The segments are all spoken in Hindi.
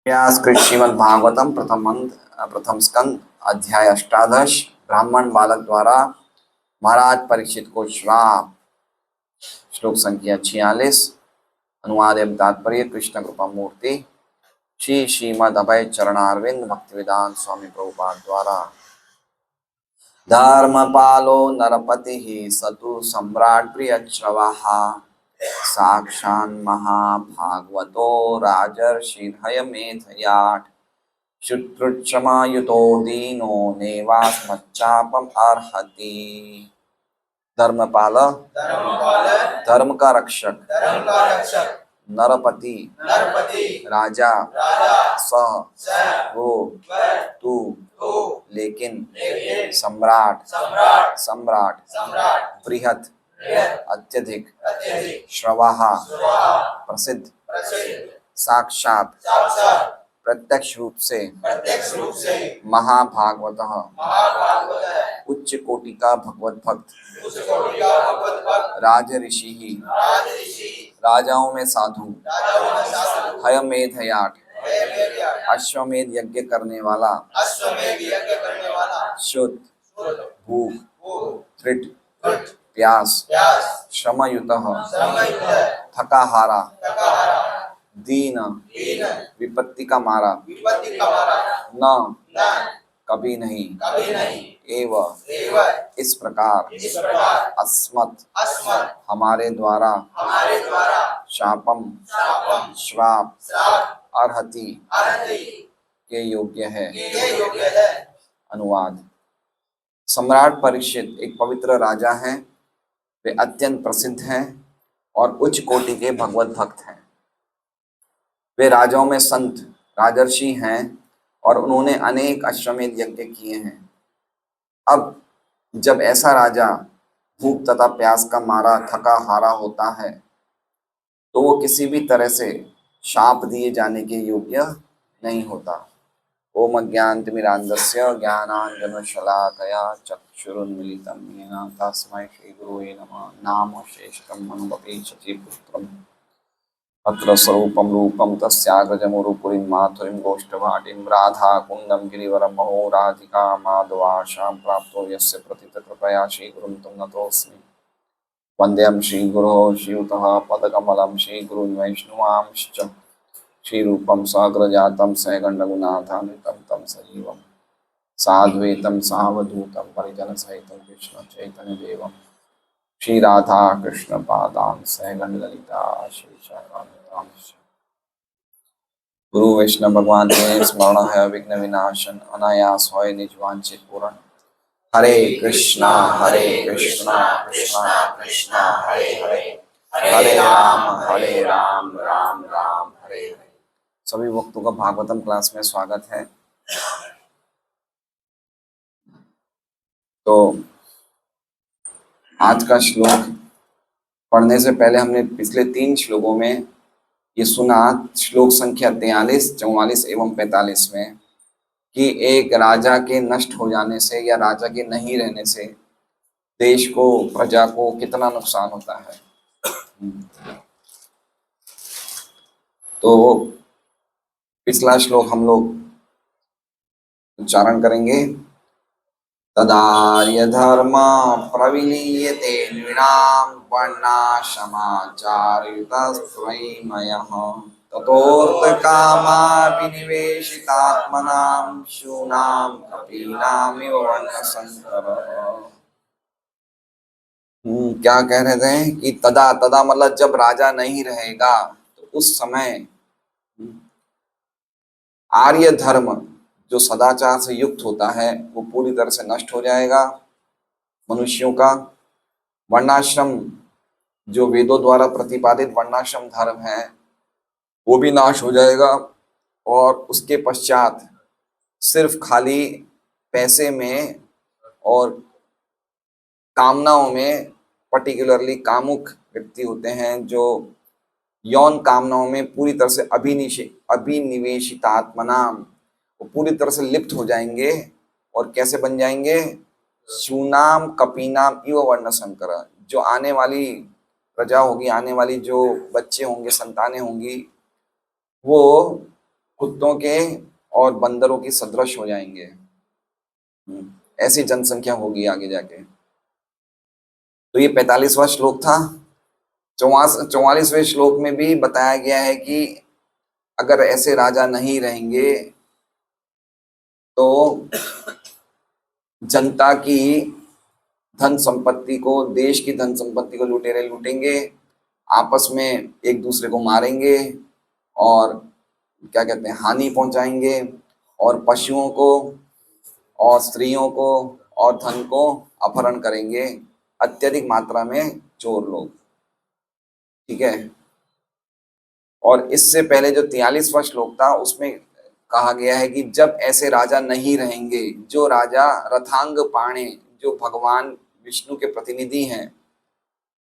व्यास कृत श्रीमद् भागवतम प्रथम स्कंद अध्याय अष्टादश। ब्राह्मण बालक द्वारा महाराज परीक्षित को श्राप। श्लोक संख्या 46। अनुवाद एवं तात्पर्य कृष्ण कृपा मूर्ति श्री श्रीमद् अभय चरणारविंद भक्तिवेदांत स्वामी प्रभुपाद द्वारा। धर्मपालो नरपति सतु सम्राट प्रियच्छ्रवः साक्षान् महाभागवतो राजर्षिर्हयमेधयाट् शुश्रूषमायुतो दीनो नेवास्मच्चापम अर्हति। धर्मपाल धर्म का रक्षक नरपति राजा स वो तू लेकिन सम्राट बृहत अत्यधिक श्रवः प्रसिद्ध साक्षात प्रत्यक्ष रूप से महाभागवतः उच्च कोटि का भगवत भक्त राज ऋषि ही राजाओं में साधु हयमेधयाट अश्वमेध यज्ञ करने वाला शुद्ध भूख त्रिट प्यास श्रमयुतः थकाहारा दीन विपत्ति का मारा न कभी नहीं एव इस प्रकार अस्मत् हमारे द्वारा शापम श्राप अर्हति के योग्य है। अनुवाद। सम्राट परीक्षित एक पवित्र राजा हैं। वे अत्यंत प्रसिद्ध हैं और उच्च कोटि के भगवत भक्त हैं। वे राजाओं में संत राजर्षि हैं और उन्होंने अनेक अश्वमेध यज्ञ किए हैं। अब जब ऐसा राजा भूख तथा प्यास का मारा थका हारा होता है तो वो किसी भी तरह से शाप दिए जाने के योग्य नहीं होता। ओम अज्ञानतिमिरान्धस्य ज्ञानाञ्जनशलाकया चक्षुरुन्मीलितं येन तस्मै श्रीगुरवे नमः। नाम शेषकं मनुमपि शचीपुत्रम् अत्र स्वरूपं रूपं तस्याग्रजमुरुपुरीं माथुरीं गोष्ठभाटिं राधाकुण्डं गिरिवरं महो राधिका माधवाशां प्राप्तो यस्य प्रथितकृपया श्रीगुरुं तं नतोऽस्मि। वन्द्यं श्रीगुरोः श्रीयुतः पदकमलं श्रीगुरून् वैष्णवांश्च श्रीरूपं साग्रजातं सहगणरघुनाथान्वितं तं सजीवं साद्वैतं सावधूतं परिजनसहितं कृष्णचैतन्यदेवं श्री राधा कृष्ण पादान सहगण ललिता श्री गुरु वैष्णव भगवान के स्मरण है विघ्न विनाशन अनायास होय निज वांछित पूर्ण। हरे कृष्णा कृष्णा कृष्णा हरे हरे हरे राम राम राम हरे हरे। सभी भक्तों का भागवतम क्लास में स्वागत है। तो आज का श्लोक पढ़ने से पहले हमने पिछले 3 श्लोकों में ये सुना, श्लोक संख्या 43, 44 एवं 45 में, कि एक राजा के नष्ट हो जाने से या राजा के नहीं रहने से देश को प्रजा को कितना नुकसान होता है। तो पिछला श्लोक हम लोग उच्चारण करेंगे। तदार्य धर्म प्रविलीयते नृणां वर्णाश्रमाचारयुतस्त्वयिमयः ततोऽर्थकामा विनिवेशितात्मनां शूनां कपीनामिव वर्णशंकरः। क्या कह रहे थे कि तदा मतलब जब राजा नहीं रहेगा तो उस समय आर्य धर्म जो सदाचार से युक्त होता है वो पूरी तरह से नष्ट हो जाएगा। मनुष्यों का वर्णाश्रम जो वेदों द्वारा प्रतिपादित वर्णाश्रम धर्म है वो भी नाश हो जाएगा और उसके पश्चात सिर्फ खाली पैसे में और कामनाओं में, पर्टिकुलरली कामुक व्यक्ति होते हैं जो यौन कामनाओं में पूरी तरह से अभिनिवेशित आत्मनाम, वो पूरी तरह से लिप्त हो जाएंगे और कैसे बन जाएंगे? शूनाम कपीनाम इव वर्ण संकर। जो आने वाली प्रजा होगी, आने वाली जो बच्चे होंगे, संतानें होंगी, वो कुत्तों के और बंदरों की सदृश हो जाएंगे। ऐसी जनसंख्या होगी आगे जाके। तो ये 45वां श्लोक था। 44वें श्लोक में भी बताया गया है कि अगर ऐसे राजा नहीं रहेंगे तो जनता की धन संपत्ति को, देश की धन संपत्ति को लुटेरे लूटेंगे, आपस में एक दूसरे को मारेंगे और क्या कहते हैं, हानि पहुंचाएंगे, और पशुओं को और स्त्रियों को और धन को अपहरण करेंगे, अत्यधिक मात्रा में चोर लोग। ठीक है। और इससे पहले जो 43वां श्लोक था उसमें कहा गया है कि जब ऐसे राजा नहीं रहेंगे, जो राजा रथांग पाणे, जो भगवान विष्णु के प्रतिनिधि हैं,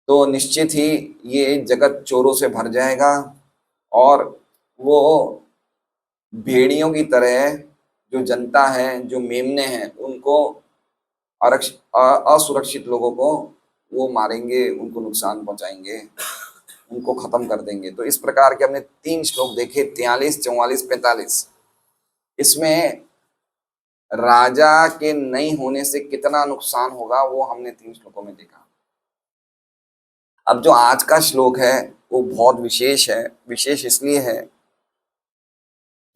तो निश्चित ही ये जगत चोरों से भर जाएगा और वो भेड़ियों की तरह जो जनता है, जो मेमने हैं, उनको असुरक्षित लोगों को वो मारेंगे, उनको नुकसान पहुंचाएंगे, उनको खत्म कर देंगे। तो इस प्रकार के हमने 3 श्लोक देखे, 43, 44, 45। इसमें राजा के नहीं होने से कितना नुकसान होगा वो हमने 3 श्लोकों में देखा। अब जो आज का श्लोक है वो बहुत विशेष है। विशेष इसलिए है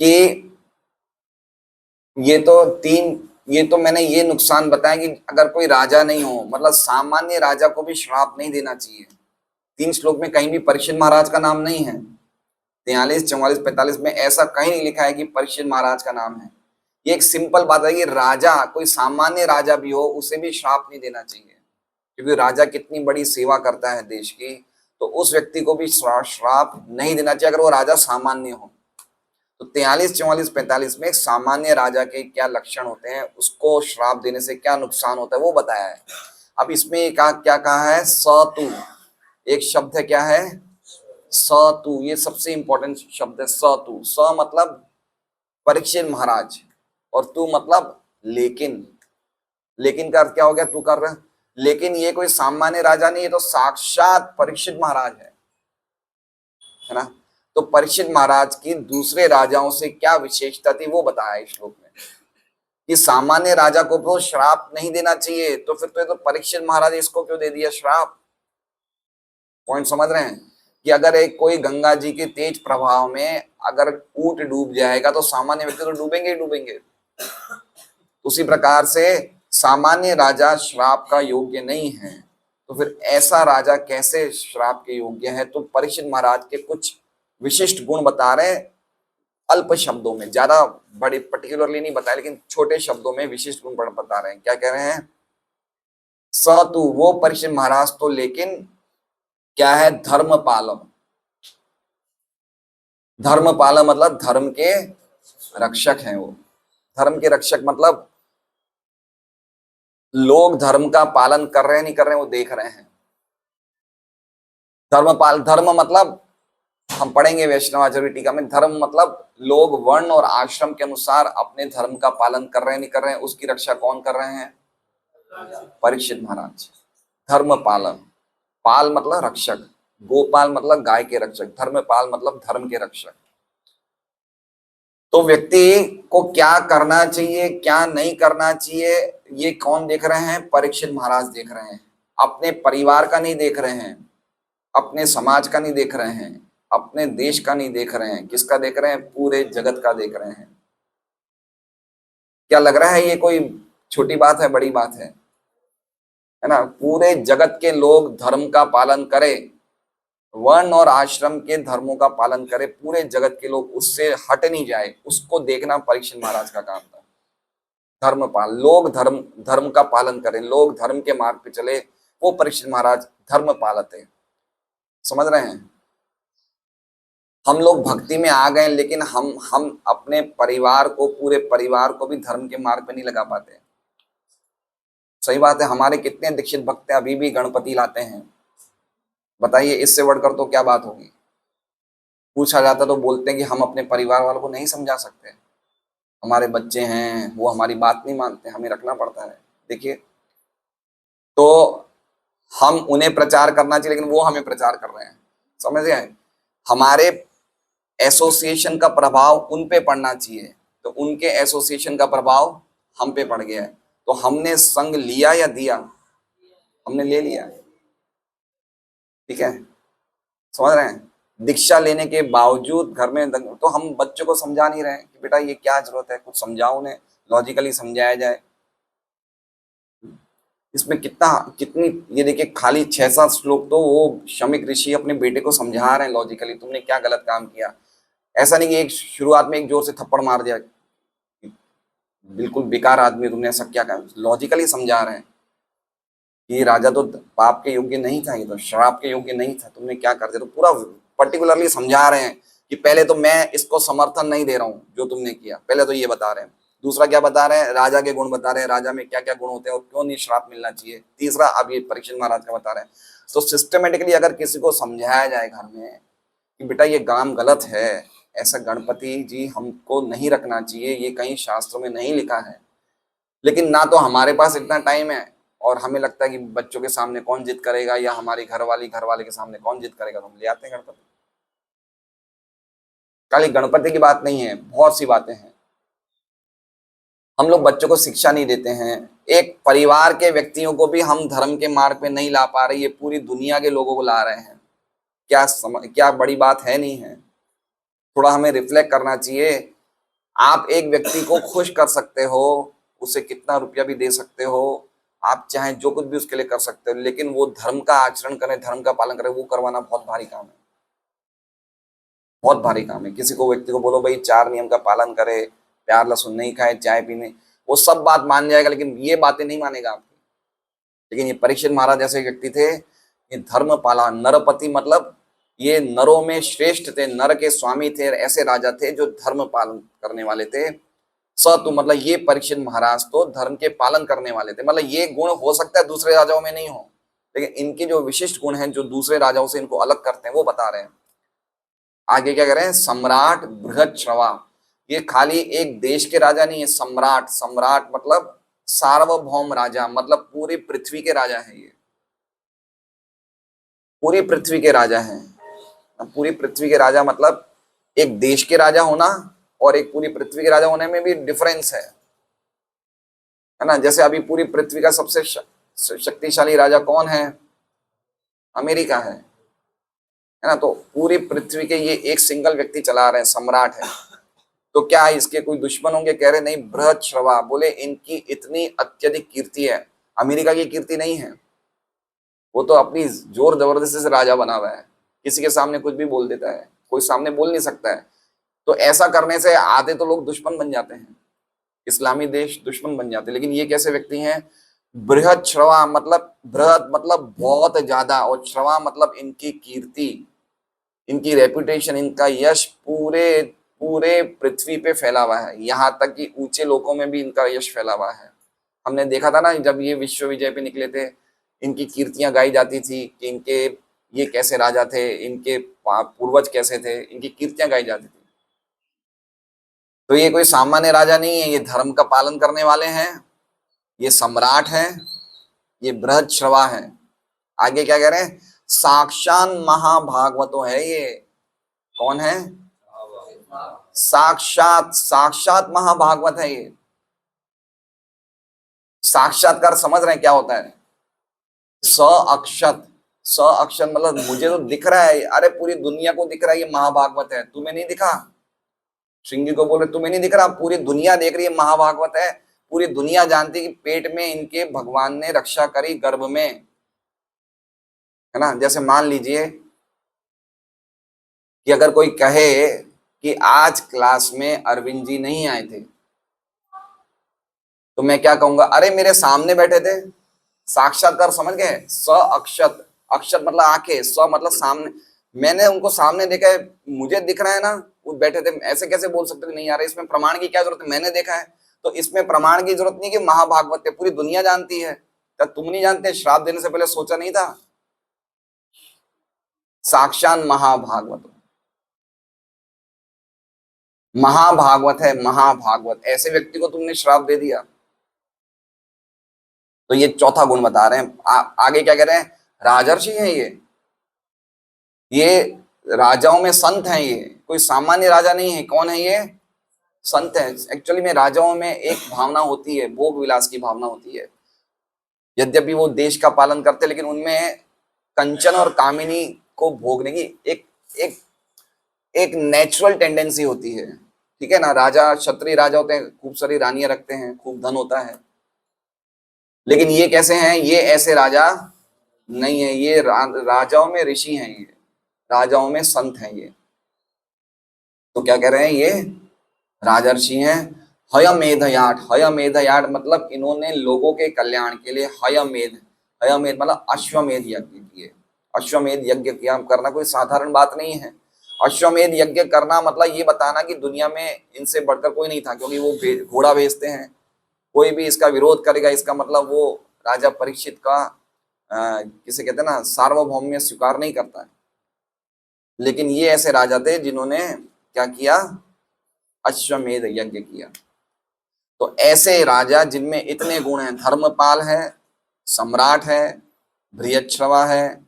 कि ये तो मैंने ये नुकसान बताया कि अगर कोई राजा नहीं हो, मतलब सामान्य राजा को भी श्राप नहीं देना चाहिए। 3 श्लोक में कहीं भी परीक्षित महाराज का नाम नहीं है। 43, 44, 45 में ऐसा कहीं नहीं लिखा है कि परीक्षित महाराज का नाम है। ये एक सिंपल बात है कि राजा, कोई सामान्य राजा भी हो, उसे भी श्राप नहीं देना चाहिए, क्योंकि राजा कितनी बड़ी सेवा करता है देश की, तो उस व्यक्ति को भी श्राप नहीं देना चाहिए अगर वो राजा सामान्य हो। तो 43, 44, 45 में एक सामान्य राजा के क्या लक्षण होते हैं, उसको श्राप देने से क्या नुकसान होता है वो बताया है। अब इसमें क्या कहा है, सतु, एक शब्द है, क्या है, सतु। ये सबसे इंपॉर्टेंट शब्द है, सतु। स मतलब परीक्षित महाराज और तू मतलब लेकिन। लेकिन का अर्थ क्या हो गया, तू कर रहा, लेकिन ये कोई सामान्य राजा नहीं, ये तो साक्षात परीक्षित महाराज है ना। तो परीक्षित महाराज की दूसरे राजाओं से क्या विशेषता थी वो बताया इस श्लोक में, कि सामान्य राजा को तो श्राप नहीं देना चाहिए, तो फिर तो ये तो परीक्षित महाराज, इसको क्यों दे दिया श्राप। पॉइंट समझ रहे हैं कि अगर एक कोई गंगा जी के तेज प्रभाव में अगर ऊंट डूब जाएगा तो सामान्य व्यक्ति तो डूबेंगे ही डूबेंगे। उसी प्रकार से सामान्य राजा श्राप का योग्य नहीं है, तो फिर ऐसा राजा कैसे श्राप के योग्य है। तो परीक्षित महाराज के कुछ विशिष्ट गुण बता रहे हैं, अल्प शब्दों में, ज्यादा बड़े पर्टिकुलरली नहीं बताए, लेकिन छोटे शब्दों में विशिष्ट गुण बता रहे हैं। क्या कह रहे हैं, सतु, वो परीक्षित महाराज तो लेकिन क्या है, धर्मपालम। धर्मपालम मतलब धर्म के रक्षक हैं वो। धर्म के रक्षक मतलब लोग धर्म का पालन कर रहे हैं नहीं कर रहे हैं वो देख रहे हैं। धर्मपाल, धर्म मतलब हम पढ़ेंगे वैष्णवाचार्य टीका में, धर्म मतलब लोग वर्ण और आश्रम के अनुसार अपने धर्म का पालन कर रहे हैं नहीं कर रहे हैं, उसकी रक्षा कौन कर रहे हैं, परीक्षित महाराज। धर्मपालन, पाल मतलब रक्षक, गोपाल मतलब गाय के रक्षक, धर्मपाल मतलब धर्म के रक्षक। तो व्यक्ति को क्या करना चाहिए क्या नहीं करना चाहिए, ये कौन देख रहे हैं, परीक्षित महाराज देख रहे हैं। अपने परिवार का नहीं देख रहे हैं, अपने समाज का नहीं देख रहे हैं, अपने देश का नहीं देख रहे हैं, किसका देख रहे हैं, पूरे जगत का देख रहे हैं। क्या लग रहा है ये कोई छोटी बात है, बड़ी बात है ना। पूरे जगत के लोग धर्म का पालन करें, वर्ण और आश्रम के धर्मों का पालन करे, पूरे जगत के लोग उससे हट नहीं जाए, उसको देखना परीक्षित महाराज का काम था। धर्मपाल, लोग धर्म का पालन करें, लोग धर्म के मार्ग पे चले, वो परीक्षित महाराज धर्म पालते। समझ रहे हैं। हम लोग भक्ति में आ गए, लेकिन हम अपने परिवार को, पूरे परिवार को भी धर्म के मार्ग पे नहीं लगा पाते। सही बात है। हमारे कितने दीक्षित भक्त अभी भी गणपति लाते हैं, बताइए इससे बढ़कर तो क्या बात होगी। पूछा जाता तो बोलते हैं कि हम अपने परिवार वालों को नहीं समझा सकते, हमारे बच्चे हैं वो हमारी बात नहीं मानते, हमें रखना पड़ता है। देखिए, तो हम उन्हें प्रचार करना चाहिए, लेकिन वो हमें प्रचार कर रहे हैं, समझ गए। हमारे एसोसिएशन का प्रभाव उन पे पड़ना चाहिए, तो उनके एसोसिएशन का प्रभाव हम पे पड़ गया है। तो हमने संग लिया या दिया? हमने ले लिया। ठीक है, समझ रहे हैं? दीक्षा लेने के बावजूद घर में तो हम बच्चों को समझा नहीं रहे हैं कि बेटा ये क्या जरूरत है, कुछ समझाओ, उन्हें लॉजिकली समझाया जाए। इसमें कितना कितनी, ये देखिए खाली 6-7 श्लोक तो वो शमिक ऋषि अपने बेटे को समझा रहे हैं लॉजिकली, तुमने क्या गलत काम किया। ऐसा नहीं कि एक शुरुआत में एक जोर से थप्पड़ मार दिया, बिल्कुल बेकार आदमी, तुमने ऐसा क्या कहा, लॉजिकली समझा रहे हैं कि ये राजा तो पाप के योग्य नहीं था, ये तो श्राप के योग्य नहीं था, तुमने क्या कर दिया। तो पूरा पर्टिकुलरली समझा रहे हैं कि पहले तो मैं इसको समर्थन नहीं दे रहा हूँ जो तुमने किया, पहले तो ये बता रहे हैं। दूसरा क्या बता रहे हैं, राजा के गुण बता रहे हैं, राजा में क्या क्या गुण होते हैं और क्यों नहीं श्राप मिलना चाहिए। तीसरा अब ये परीक्षित महाराज का बता रहे हैं। तो सिस्टमेटिकली अगर किसी को समझाया जाए घर में कि बेटा ये काम गलत है, ऐसा गणपति जी हमको नहीं रखना चाहिए, ये कहीं शास्त्रों में नहीं लिखा है, लेकिन ना तो हमारे पास इतना टाइम है और हमें लगता है कि बच्चों के सामने कौन जिद करेगा या हमारी घर वाले के सामने कौन जिद करेगा, तो हम ले आते हैं गणपति। खाली गणपति की बात नहीं है, बहुत सी बातें हैं। हम लोग बच्चों को शिक्षा नहीं देते हैं, एक परिवार के व्यक्तियों को भी हम धर्म के मार्ग पे नहीं ला पा रहे, ये पूरी दुनिया के लोगों को ला रहे हैं। क्या बड़ी बात है? नहीं है। थोड़ा हमें रिफ्लेक्ट करना चाहिए। आप एक व्यक्ति को खुश कर सकते हो, उसे कितना रुपया भी दे सकते हो, आप चाहे जो कुछ भी उसके लिए कर सकते हो, लेकिन वो धर्म का आचरण करे, धर्म का पालन करे, वो करवाना बहुत भारी काम है, बहुत भारी काम है। किसी को व्यक्ति को बोलो भाई 4 नियम का पालन करे, प्याज लहसुन नहीं खाए, चाय पीने, वो सब बात मान जाएगा, लेकिन ये बातें नहीं मानेगा आपकी। लेकिन ये परीक्षित महाराज ऐसे व्यक्ति थे, ये धर्म पाला, नरपति मतलब ये नरों में श्रेष्ठ थे, नर के स्वामी थे, ऐसे राजा थे जो धर्म पालन करने वाले थे। तो मतलब ये परीक्षित महाराज तो धर्म के पालन करने वाले थे। मतलब ये गुण हो सकता है दूसरे राजाओं में नहीं हो, लेकिन इनके जो विशिष्ट गुण हैं जो दूसरे राजाओं से इनको अलग करते हैं वो बता रहे हैं। आगे क्या कह रहे हैं, सम्राट बृहच्छ्रवा, ये खाली एक देश के राजा नहीं है, सम्राट, सम्राट मतलब सार्वभौम राजा, मतलब पूरी पृथ्वी के राजा है। ये पूरी पृथ्वी के राजा हैं। पूरी पृथ्वी के राजा मतलब एक देश के राजा होना और एक पूरी पृथ्वी के राजा होने में भी डिफरेंस है ना। जैसे अभी पूरी पृथ्वी का सबसे शक्तिशाली राजा कौन है? अमेरिका है ना। तो पूरी पृथ्वी के ये एक सिंगल व्यक्ति चला रहे हैं, सम्राट है। तो क्या इसके कोई दुश्मन होंगे? कह रहे नहीं, बृहच्छ्रवा, बोले इनकी इतनी अत्यधिक कीर्ति है, अमेरिका की कीर्ति नहीं है। वो तो अपनी जोर जबरदस्ती से राजा बना हुआ है, किसी के सामने कुछ भी बोल देता है, कोई सामने बोल नहीं सकता है। तो ऐसा करने से आधे तो लोग दुश्मन बन जाते हैं, इस्लामी देश दुश्मन बन जाते हैं। लेकिन ये कैसे व्यक्ति हैं? बृहच्छ्रवा मतलब बृहद मतलब बहुत ज्यादा, और श्रवा मतलब इनकी कीर्ति, इनकी रेपुटेशन, इनका यश पूरे पूरे पृथ्वी पे फैला हुआ है, यहाँ तक कि ऊंचे लोकों में भी इनका यश फैला हुआ है। हमने देखा था ना जब ये विश्व विजय पे निकले थे, इनकी कीर्तियां गाई जाती थी कि इनके ये कैसे राजा थे, इनके पूर्वज कैसे थे, इनकी कीर्तियां गाई जाती थी। तो ये कोई सामान्य राजा नहीं है, ये धर्म का पालन करने वाले हैं, ये सम्राट हैं, ये बृहच्छ्रवा है। आगे क्या कह रहे हैं, साक्षात महाभागवतो है ये। कौन है? साक्षात, साक्षात महाभागवत है ये। साक्षात्कार समझ रहे हैं क्या होता है? स अक्षत, स अक्षत मतलब मुझे तो दिख रहा है, अरे पूरी दुनिया को दिख रहा है ये महाभागवत है, तुम्हें नहीं दिखा? श्रृंगी को बोले तुम्हें नहीं दिख रहा? पूरी दुनिया देख रही है, महाभागवत है। पूरी दुनिया जानती है कि पेट में इनके भगवान ने रक्षा करी, गर्भ में, है ना। जैसे मान लीजिए कि अगर कोई कहे कि आज क्लास में अरविंद जी नहीं आए थे, तो मैं क्या कहूंगा? अरे मेरे सामने बैठे थे। साक्षात्कार समझ गए? स अक्षत, अक्षत मतलब आंखें, स मतलब सामने, मैंने उनको सामने देखा है, मुझे दिख रहा है ना, वो बैठे थे। ऐसे कैसे बोल सकते नहीं यार, इसमें प्रमाण की क्या जरूरत है, मैंने देखा है। तो इसमें प्रमाण की जरूरत नहीं कि महाभागवत है, पूरी दुनिया जानती है। क्या तुम नहीं जानते? श्राप देने से पहले सोचा नहीं था? साक्षात महाभागवत, महाभागवत है, महाभागवत। ऐसे व्यक्ति को तुमने श्राप दे दिया। तो ये चौथा गुण बता रहे हैं। आगे क्या कह रहे हैं, राजर्षि हैं ये राजाओं में संत हैं, कोई सामान्य राजा नहीं है। कौन है ये? संत है। एक्चुअली में राजाओं में एक भावना होती है, भोग विलास की भावना होती है। यद्यपि वो देश का पालन करते, लेकिन उनमें कंचन और कामिनी को भोगने की एक एक एक नेचुरल टेंडेंसी होती है। ठीक है ना। राजा, क्षत्रिय राजा होते हैं, खूब सारी रानियां रखते हैं, खूब धन होता है। लेकिन ये कैसे हैं? ये ऐसे राजा नहीं है। ये राजाओं में ऋषि हैं, ये राजाओं में संत हैं ये। तो क्या कह रहे हैं? ये राजर्षि हैं। हयमेधयाट, हयमेधयाट मतलब इन्होंने लोगों के कल्याण के लिए हयमेध, हयमेध मतलब अश्वमेध यज्ञ किए। अश्वमेध यज्ञ किया करना कोई साधारण बात नहीं है। अश्वमेध यज्ञ करना मतलब ये बताना कि दुनिया में इनसे बढ़कर कोई नहीं था, क्योंकि वो घोड़ा बेचते हैं। कोई भी इसका विरोध करेगा, इसका मतलब वो राजा परीक्षित का किसे कहते हैं ना, सार्वभौम्य स्वीकार नहीं करता है। लेकिन ये ऐसे राजा थे जिन्होंने क्या किया? अश्वमेध यज्ञ किया। तो ऐसे राजा जिनमें इतने गुण हैं, धर्मपाल है, सम्राट है, बृहच्छ्रवा है,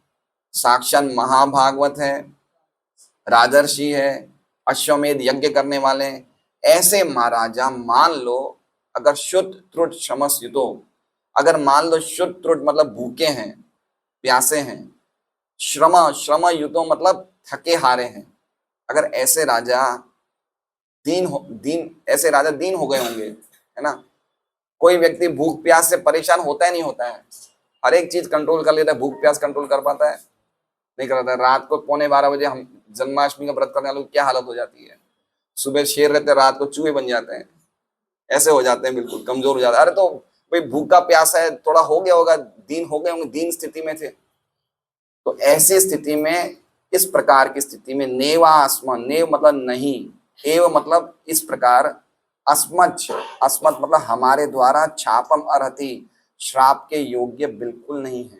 साक्षात महाभागवत है, राजर्षि है, अश्वमेध यज्ञ करने वाले हैं, ऐसे महाराजा मान लो अगर शुद्ध त्रुट क्षमस्युतो, अगर मान लो शुद्ध त्रुट मतलब भूखे हैं, प्यासे हैं, श्रम युतो मतलब थके हारे हैं, अगर ऐसे राजा ऐसे राजा दीन हो गए होंगे, है ना। कोई व्यक्ति भूख प्यास से परेशान होता है नहीं होता है? हर एक चीज कंट्रोल कर लेता है, भूख प्यास कंट्रोल कर पाता है? नहीं कर पाता है। रात को 11:15 हम जन्माष्टमी का व्रत करने वालों की क्या हालत हो जाती है? सुबह शेर रहते हैं, रात को चूहे बन जाते हैं, ऐसे हो जाते हैं, बिल्कुल कमजोर हो जाते हैं। अरे तो भाई भूखा प्यासा है, थोड़ा हो गया होगा, दीन हो गए होंगे, दीन स्थिति में थे। तो ऐसी स्थिति में, इस प्रकार की स्थिति में, नेवास्म, नेव मतलब नहीं, एव मतलब इस प्रकार, अस्मत्, अस्मत् मतलब हमारे द्वारा, छापम अर्हति श्राप के योग्य बिल्कुल नहीं है।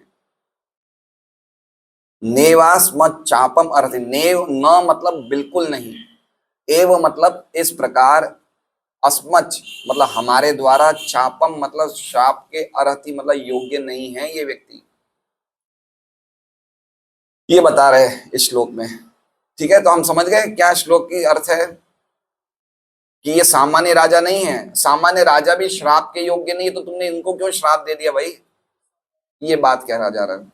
नेवास्मत् चापम अर्हति, नेव न मतलब बिल्कुल नहीं, एव मतलब इस प्रकार, अस्मत् मतलब हमारे द्वारा, चापम मतलब श्राप के, अर्हति मतलब योग्य नहीं है ये व्यक्ति। ये बता रहे इस श्लोक में। ठीक है, तो हम समझ गए क्या श्लोक की अर्थ है, कि ये सामान्य राजा नहीं है। सामान्य राजा भी श्राप के योग्य नहीं है, तो तुमने इनको क्यों श्राप दे दिया भाई? ये बात कह रहा जा रहा है।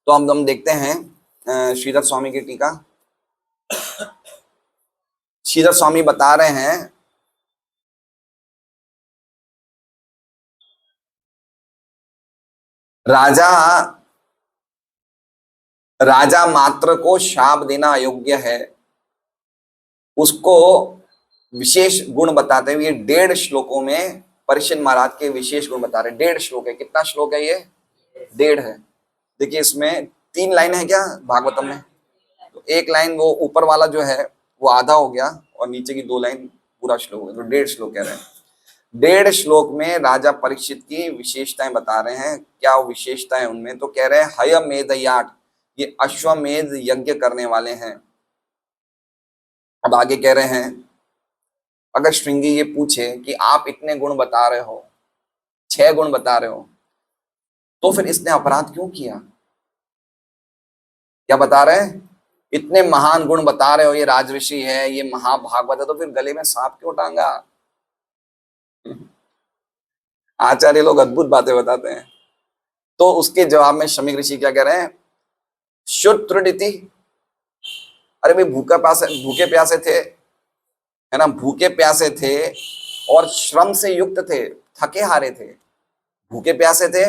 तो हम देखते हैं श्रीधर स्वामी की टीका। श्रीधर स्वामी बता रहे हैं, राजा मात्र को शाप देना अयोग्य है। उसको विशेष गुण बताते हुए 1.5 श्लोकों में परीक्षित महाराज के विशेष गुण बता रहे। 1.5 श्लोक है। कितना श्लोक है ये? 1.5 है। देखिए इसमें 3 लाइन है क्या भागवतम में? तो एक लाइन वो ऊपर वाला जो है वो आधा हो गया, और नीचे की 2 लाइन पूरा श्लोक हो गया, तो 1.5 श्लोक कह रहे हैं। 1.5 श्लोक में राजा परीक्षित की विशेषताएं बता रहे हैं। क्या विशेषताएं उनमें? तो कह रहे हैं हयमेधयाट, ये अश्वमेध यज्ञ करने वाले हैं। अब आगे कह रहे हैं, अगर श्रृंगी ये पूछे कि आप इतने गुण बता रहे हो, 6 गुण बता रहे हो, तो फिर इसने अपराध क्यों किया? क्या बता रहे हैं? इतने महान गुण बता रहे हो, ये राजऋषि है, ये महाभागवत है, तो फिर गले में सांप क्यों टांगा? आचार्य लोग अद्भुत बातें बताते हैं। तो उसके जवाब में शमीक ऋषि क्या कह रहे हैं? शुद्ध त्रुटि, अरे भाई भूखे प्यासे थे, है ना, भूखे प्यासे थे और श्रम से युक्त थे, थके हारे थे, भूखे प्यासे थे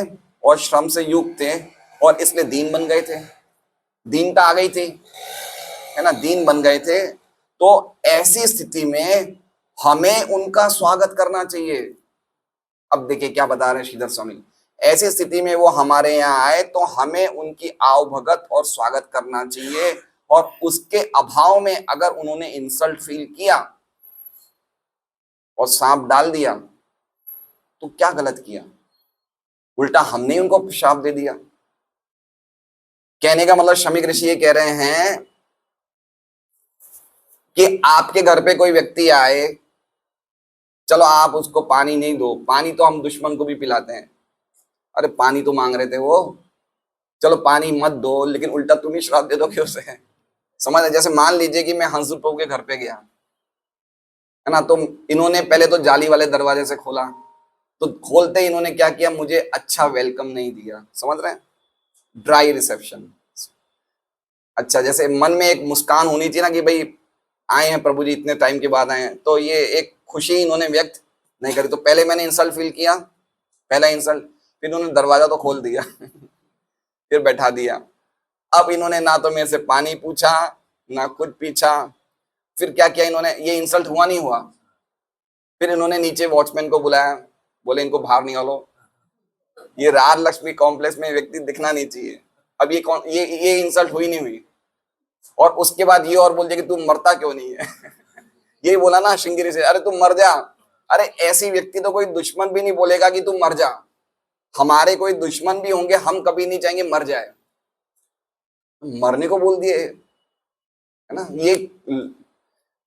और श्रम से युक्त थे, और इसलिए दीन बन गए थे, दीनता आ गई थी, है ना, दीन बन गए थे। तो ऐसी स्थिति में हमें उनका स्वागत करना चाहिए। अब देखिए क्या बता रहे हैं श्रीधर स्वामी, ऐसी स्थिति में वो हमारे यहाँ आए तो हमें उनकी आवभगत और स्वागत करना चाहिए, और उसके अभाव में अगर उन्होंने इंसल्ट फील किया और सांप डाल दिया तो क्या गलत किया? उल्टा हमने उनको शाप दे दिया। कहने का मतलब शमीक ऋषि ये कह रहे हैं कि आपके घर पे कोई व्यक्ति आए, चलो आप उसको पानी नहीं दो, पानी तो हम दुश्मन को भी पिलाते हैं, अरे पानी तो मांग रहे थे वो, चलो पानी मत दो, लेकिन उल्टा तुम ही श्राप दे दोगे उसे, समझ रहे? जैसे मान लीजिए कि मैं हंस प्रभु के घर पे गया, है ना, तो इन्होंने पहले तो जाली वाले दरवाजे से खोला, तो खोलते ही इन्होंने क्या किया, मुझे अच्छा वेलकम नहीं दिया। समझ रहे हैं? Dry reception. अच्छा, जैसे मन में एक मुस्कान होनी चाहिए ना कि भाई आए हैं प्रभु जी, इतने टाइम के बाद आए हैं, तो ये एक खुशी इन्होंने व्यक्त नहीं करी। तो पहले मैंने इंसल्ट फील किया, पहला इंसल्ट, फिर इन्होंने दरवाजा तो खोल दिया फिर बैठा दिया। अब इन्होंने ना तो मेरे से पानी पूछा, ना कुछ पूछा, फिर क्या किया इन्होंने, ये इंसल्ट हुआ नहीं हुआ? फिर इन्होंने नीचे वॉचमैन को बुलाया, बोले इनको बाहर निकालो, ये राज लक्ष्मी कॉम्प्लेक्स में व्यक्ति दिखना नहीं चाहिए। अब ये कौन, ये इंसल्ट हुई नहीं हुई? और उसके बाद ये और बोल दिया कि तू मरता क्यों नहीं है यही बोला ना श्रृंगेरी से, अरे तू मर जा। अरे ऐसी व्यक्ति तो कोई दुश्मन भी नहीं बोलेगा कि तू मर जा। हमारे कोई दुश्मन भी होंगे, हम कभी नहीं चाहेंगे मर जाए, मरने को बोल दिए, है ना।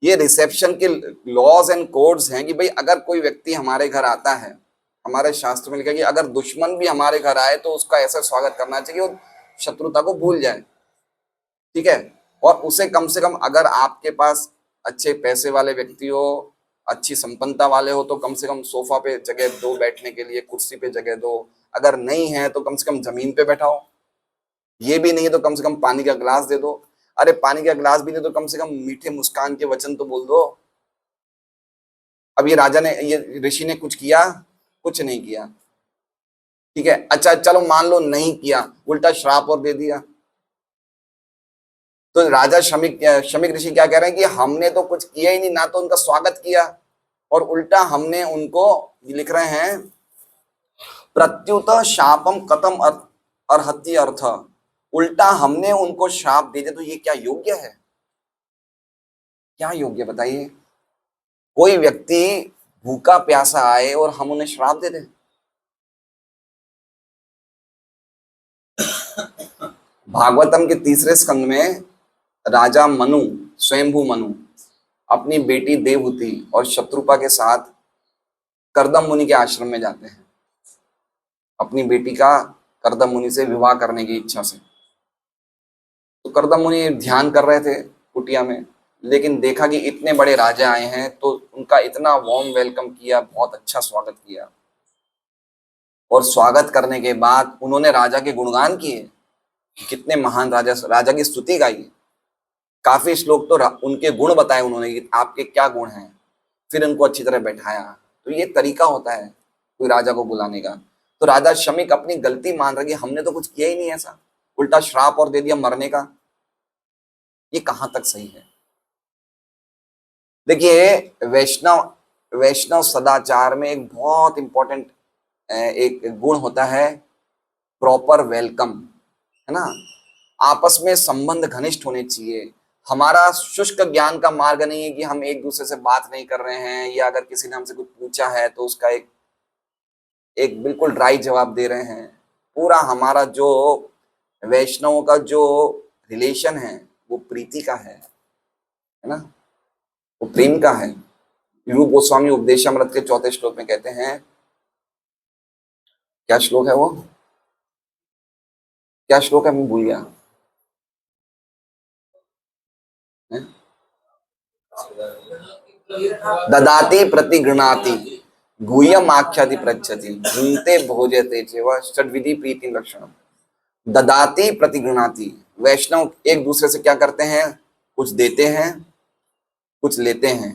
ये रिसेप्शन के लॉज एंड कोड्स हैं कि भाई अगर कोई व्यक्ति हमारे घर आता है, हमारे शास्त्र में लिखा है कि अगर दुश्मन भी हमारे घर आए तो उसका ऐसा स्वागत करना चाहिए वो शत्रुता को भूल जाए, ठीक है। और उसे कम से कम, अगर आपके पास अच्छे पैसे वाले व्यक्ति हो, अच्छी संपन्नता वाले हो, तो कम से कम सोफा पे जगह दो, बैठने के लिए कुर्सी पे जगह दो। अगर नहीं है तो कम से कम जमीन पे बैठाओ, ये भी नहीं है तो कम से कम पानी का गिलास दे दो। अरे पानी का गिलास भी नहीं तो कम से कम मीठे मुस्कान के वचन तो बोल दो। अब ये राजा ने, ये ऋषि ने कुछ किया? कुछ नहीं किया, ठीक है। अच्छा चलो मान लो नहीं किया, उल्टा श्राप और दे दिया। तो राजा शमिक ऋषि क्या कह रहे हैं कि हमने तो कुछ किया ही नहीं, ना तो उनका स्वागत किया, और उल्टा हमने उनको, लिख रहे हैं, प्रत्युत शापम कथम अर्हति अर्थ, उल्टा हमने उनको शाप दे दिया, तो ये क्या योग्य है? क्या योग्य बताइए? कोई व्यक्ति भूखा प्यासा आए और हम उन्हें श्राप दे दें? भागवतम के तीसरे स्कंद में राजा मनु, स्वयंभू मनु, अपनी बेटी देवहूति और शत्रुपा के साथ करदम मुनि के आश्रम में जाते हैं, अपनी बेटी का करदम मुनि से विवाह करने की इच्छा से। तो करदम मुनि ध्यान कर रहे थे कुटिया में, लेकिन देखा कि इतने बड़े राजा आए हैं, तो उनका इतना वार्म वेलकम किया, बहुत अच्छा स्वागत किया। और स्वागत करने के बाद उन्होंने राजा के गुणगान किए, कितने महान राजा, राजा की स्तुति गाई, काफी श्लोक तो उनके गुण बताए उन्होंने कि आपके क्या गुण हैं, फिर उनको अच्छी तरह बैठाया। तो ये तरीका होता है कोई राजा को बुलाने का। तो राजा शमिक अपनी गलती मान रहे कि हमने तो कुछ किया ही नहीं ऐसा, उल्टा श्राप और दे दिया मरने का। ये कहां तक सही है? देखिए, वैष्णव वैष्णव सदाचार में एक बहुत इंपॉर्टेंट एक गुण होता है, प्रॉपर वेलकम, है ना। आपस में संबंध घनिष्ठ होने चाहिए। हमारा शुष्क ज्ञान का मार्ग नहीं है कि हम एक दूसरे से बात नहीं कर रहे हैं, या अगर किसी ने हमसे कुछ पूछा है तो उसका एक एक बिल्कुल ड्राई जवाब दे रहे हैं। पूरा हमारा जो वैष्णवों का जो रिलेशन है वो प्रीति का है ना, वो प्रेम का है। रूप गोस्वामी उपदेशामृत के चौथे श्लोक में कहते हैं, क्या श्लोक है वो, क्या श्लोक है, मैं भूल गया। ददाति प्रतिगृणाति गुह्यम आख्याति पृच्छति भुंक्ते भोजते चैव षड्विधि प्रीति लक्षणम। ददाति प्रतिगृणाति, वैष्णव एक दूसरे से क्या करते हैं, कुछ देते हैं, कुछ लेते हैं,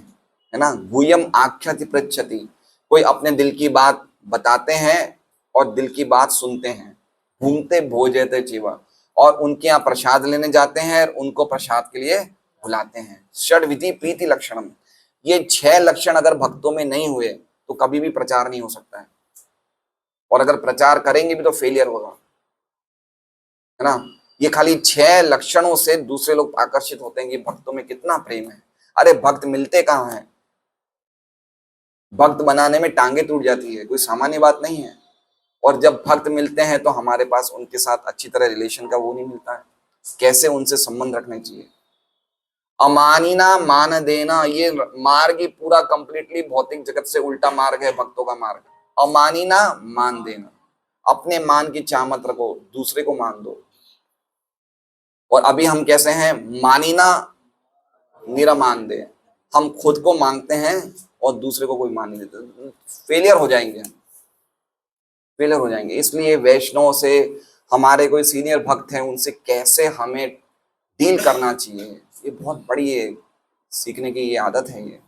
है ना। गुह्यम आख्याति पृच्छति, कोई अपने दिल की बात बताते हैं और दिल की बात सुनते हैं। भुंक्ते भोजते चैव, और उनके यहाँ प्रसाद लेने जाते हैं और उनको प्रसाद के लिए बुलाते हैं। षड्विधि प्रीति लक्षणम, ये 6 लक्षण अगर भक्तों में नहीं हुए तो कभी भी प्रचार नहीं हो सकता है, और अगर प्रचार करेंगे भी तो फेलियर होगा, है ना। ये खाली 6 लक्षणों से दूसरे लोग आकर्षित होते हैं कि भक्तों में कितना प्रेम है। अरे भक्त मिलते कहाँ हैं, भक्त बनाने में टांगे टूट जाती है, कोई सामान्य बात नहीं है। और जब भक्त मिलते हैं तो हमारे पास उनके साथ अच्छी तरह रिलेशन का वो नहीं मिलता है, कैसे उनसे संबंध रखने चाहिए। अमानिना मान देना, ये मार्ग ही पूरा कंप्लीटली भौतिक जगत से उल्टा मार्ग है, भक्तों का मार्ग। अमानिना मान देना, अपने मान की चाह मत रखो, दूसरे को मान दो। और अभी हम कैसे हैं, मानी ना मेरा मान दे, हम खुद को मांगते हैं और दूसरे को कोई मान नहीं देते, फेलियर हो जाएंगे हम, फेलियर हो जाएंगे। इसलिए वैष्णव से, हमारे कोई सीनियर भक्त हैं उनसे कैसे हमें डील करना चाहिए, ये बहुत बड़ी ये सीखने की ये आदत है। ये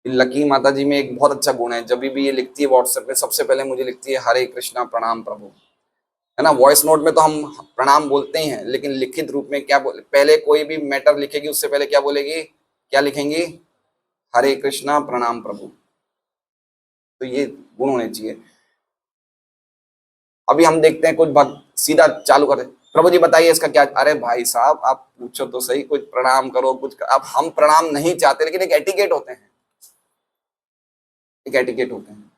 लकी माता जी में एक बहुत अच्छा गुण है, जब भी ये लिखती है व्हाट्सएप पे, सबसे पहले मुझे लिखती है हरे कृष्णा प्रणाम प्रभु, है ना। वॉइस नोट में तो हम प्रणाम बोलते ही हैं, लेकिन लिखित रूप में क्या बोले, पहले कोई भी मैटर लिखेगी उससे पहले क्या बोलेगी, क्या लिखेंगी, हरे कृष्णा प्रणाम प्रभु। तो ये गुण होने चाहिए। अभी हम देखते हैं कुछ भक्त सीधा चालू करते, प्रभु जी बताइए इसका क्या, अरे भाई साहब आप पूछो तो सही, कुछ प्रणाम करो कुछ अब हम प्रणाम नहीं चाहते, लेकिन एक एटिकेट होते हैं, एक एटिकेट होते हैं